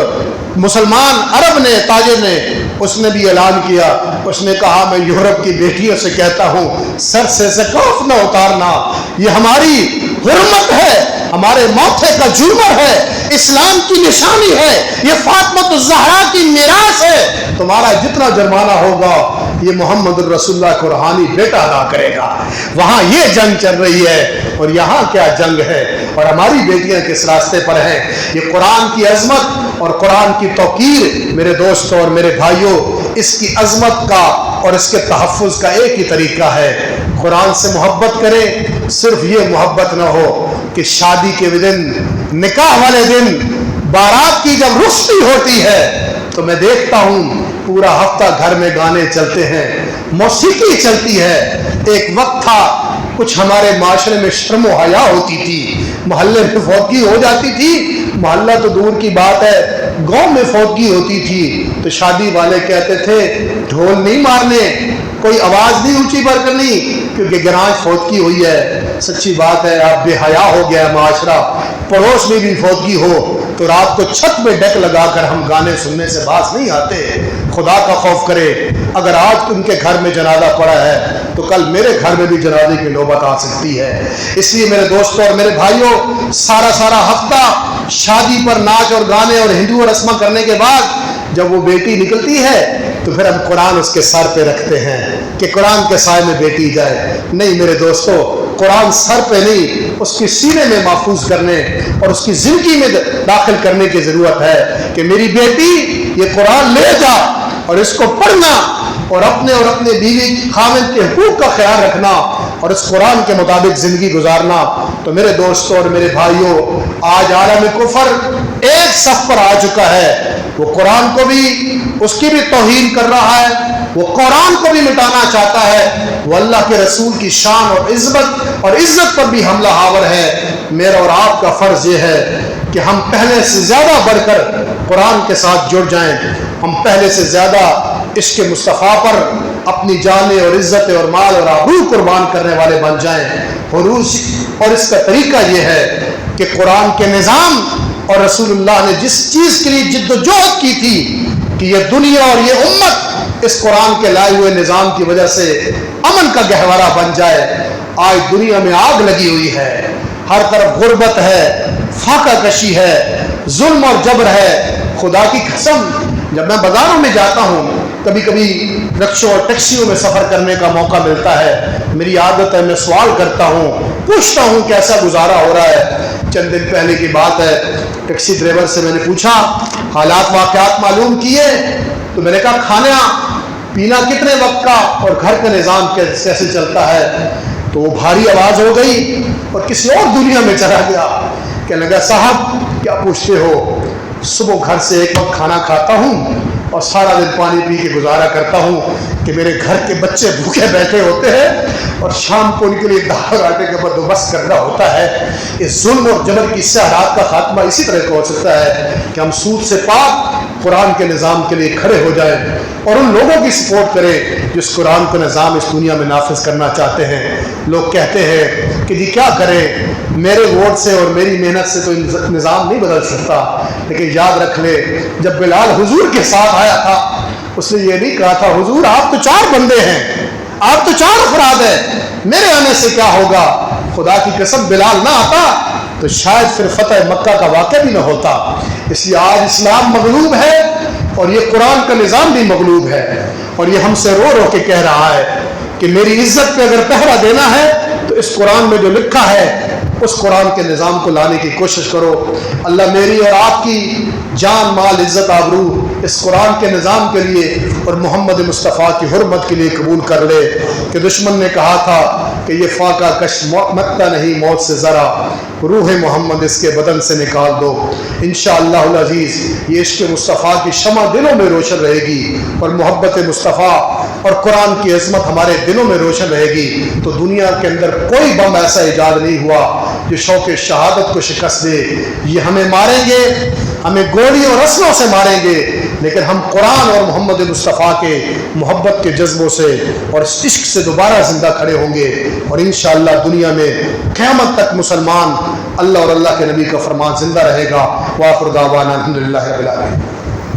مسلمان عرب نے، تاجر نے، اس نے بھی اعلان کیا، اس نے کہا میں یورپ کی بیٹیوں سے کہتا ہوں سر سے سکاف نہ اتارنا، یہ ہماری حرمت ہے، ہمارے موقع کا جرمر ہے، اسلام کی نشانی ہے، یہ فاطمہ الزہرا کی میراث ہے۔ تمہارا جتنا جرمانہ ہوگا یہ محمد الرسول اللہ کو روحانی بیٹا ادا کرے گا۔ وہاں یہ جنگ چل رہی ہے اور یہاں کیا جنگ ہے، اور ہماری بیٹیاں کس راستے پر ہیں۔ یہ قرآن کی عظمت اور قرآن کی توقیر میرے دوستوں اور میرے بھائیوں، اس کی عظمت کا اور اس کے تحفظ کا ایک ہی طریقہ ہے، قرآن سے محبت کریں۔ صرف یہ محبت نہ ہو کہ شادی کے دن، نکاح والے دن، بارات کی جب رخصتی ہوتی ہے تو میں دیکھتا ہوں پورا ہفتہ گھر میں گانے چلتے ہیں، موسیقی چلتی ہے۔ ایک وقت تھا کچھ ہمارے معاشرے میں شرم و حیا ہوتی تھی، محلے میں فوتگی ہو جاتی تھی، محلہ تو دور کی بات ہے، گاؤں میں فوتگی ہوتی تھی تو شادی والے کہتے تھے ڈھول نہیں مارنے، کوئی آواز نہیں اونچی بڑھ کرنی کیونکہ گراج فوتگی ہوئی ہے۔ سچی بات ہے، اب بے حیا ہو گیا ہے معاشرہ، پڑوس میں بھی فوتگی ہو تو رات کو چھت میں ڈیک لگا کر ہم گانے سننے سے باز نہیں آتے۔ خدا کا خوف کرے، اگر آج ان کے گھر میں جنازہ پڑا ہے تو کل میرے گھر میں بھی جنازے کی نوبت آ سکتی ہے۔ اس لیے میرے دوستوں اور میرے بھائیوں، سارا ہفتہ شادی پر ناچ اور گانے اور ہندو رسمیں کرنے کے بعد جب وہ بیٹی نکلتی ہے تو پھر ہم قرآن اس کے سر پہ رکھتے ہیں کہ قرآن کے سائے میں بیٹی جائے۔ نہیں میرے دوستو، قرآن سر پہ نہیں، اس کی سینے میں محفوظ کرنے اور اس کی زندگی میں داخل کرنے کی ضرورت ہے کہ میری بیٹی یہ قرآن لے جا اور اس کو پڑھنا اور اپنے بیوی خاوند کے حقوق کا خیال رکھنا اور اس قرآن کے مطابق زندگی گزارنا۔ تو میرے دوستوں اور میرے بھائیوں، آج عالم کفر ایک صف پر آ چکا ہے، وہ قرآن کو بھی، اس کی بھی توہین کر رہا ہے، وہ قرآن کو بھی مٹانا چاہتا ہے، وہ اللہ کے رسول کی شان اور عزت پر بھی حملہ آور ہے۔ میرا اور آپ کا فرض یہ ہے کہ ہم پہلے سے زیادہ بڑھ کر قرآن کے ساتھ جڑ جائیں، ہم پہلے سے زیادہ عشق مصطفیٰ پر اپنی جانیں اور عزت اور مال اور آبرو قربان کرنے والے بن جائیں۔ اور اس کا طریقہ یہ ہے کہ قرآن کے نظام اور رسول اللہ نے جس چیز کے لیے جد و جہد کی تھی کہ یہ دنیا اور یہ امت اس قرآن کے لائے ہوئے نظام کی وجہ سے امن کا گہوارہ بن جائے۔ آج دنیا میں آگ لگی ہوئی ہے، ہر طرف غربت ہے، فاقہ کشی ہے، ظلم اور جبر ہے۔ خدا کی قسم، جب میں بازاروں میں جاتا ہوں، کبھی کبھی رکشوں اور ٹیکسیوں میں سفر کرنے کا موقع ملتا ہے، میری عادت ہے میں سوال کرتا ہوں، پوچھتا ہوں کیسا گزارا ہو رہا ہے۔ چند دن پہلے کی بات ہے، ٹیکسی ڈرائیور سے میں نے پوچھا، حالات واقعات معلوم کیے؟ تو میں نے کہا کھانا پینا کتنے وقت کا اور گھر کا نظام کیسے چلتا ہے؟ تو وہ بھاری آواز ہو گئی اور کسی اور دنیا میں چلا گیا۔ کہنے لگا صاحب کیا پوچھتے ہو، صبح گھر سے ایک وقت کھانا کھاتا ہوں اور سارا دن پانی پی کے گزارا کرتا ہوں کہ میرے گھر کے بچے بھوکے بیٹھے ہوتے ہیں اور شام کو ان کے لیے دال اور آٹے کا بندوبست کرنا ہوتا ہے۔ اس ظلم اور جبر کی حالات کا خاتمہ اسی طرح کا ہو سکتا ہے کہ ہم سود سے پاک قرآن کے نظام کے لیے کھڑے ہو جائیں اور ان لوگوں کی سپورٹ کریں جس قرآن کا نظام اس دنیا میں نافذ کرنا چاہتے ہیں۔ لوگ کہتے ہیں کہ جی کیا کریں، میرے ووٹ سے اور میری محنت سے تو نظام نہیں بدل سکتا، لیکن یاد رکھ لے جب بلال حضور کے ساتھ آیا تھا اس نے یہ نہیں کہا تھا حضور آپ تو 4 بندے ہیں، آپ تو 4 افراد ہیں، میرے آنے سے کیا ہوگا۔ خدا کی قسم بلال نہ آتا تو شاید پھر فتح مکہ کا واقعہ بھی نہ ہوتا۔ اس لیے آج اسلام مغلوب ہے اور یہ قرآن کا نظام بھی مغلوب ہے، اور یہ ہم سے رو کے کہہ رہا ہے کہ میری عزت پہ اگر پہرا دینا ہے تو اس قرآن میں جو لکھا ہے اس قرآن کے نظام کو لانے کی کوشش کرو۔ اللہ میری اور آپ کی جان مال عزت آبرو اس قرآن کے نظام کے لیے اور محمد مصطفیٰ کی حرمت کے لیے قبول کر لے۔ کہ دشمن نے کہا تھا کہ یہ فاقہ کش مکتا نہیں موت سے ذرا، روح محمد اس کے بدن سے نکال دو۔ انشاءاللہ العزیز یہ عشق مصطفیٰ کی شمع دلوں میں روشن رہے گی اور محبت مصطفیٰ اور قرآن کی عظمت ہمارے دلوں میں روشن رہے گی تو دنیا کے اندر کوئی بم ایسا ایجاد نہیں ہوا جو شوق شہادت کو شکست دے۔ یہ ہمیں ماریں گے، ہمیں گولی اور اسلحوں سے ماریں گے، لیکن ہم قرآن اور محمد مصطفیٰ کے محبت کے جذبوں سے اور اس عشق سے دوبارہ زندہ کھڑے ہوں گے، اور انشاءاللہ دنیا میں قیامت تک مسلمان اللہ اور اللہ کے نبی کا فرمان زندہ رہے گا۔ وآخر دعوانا الحمدللہ رب العالمین۔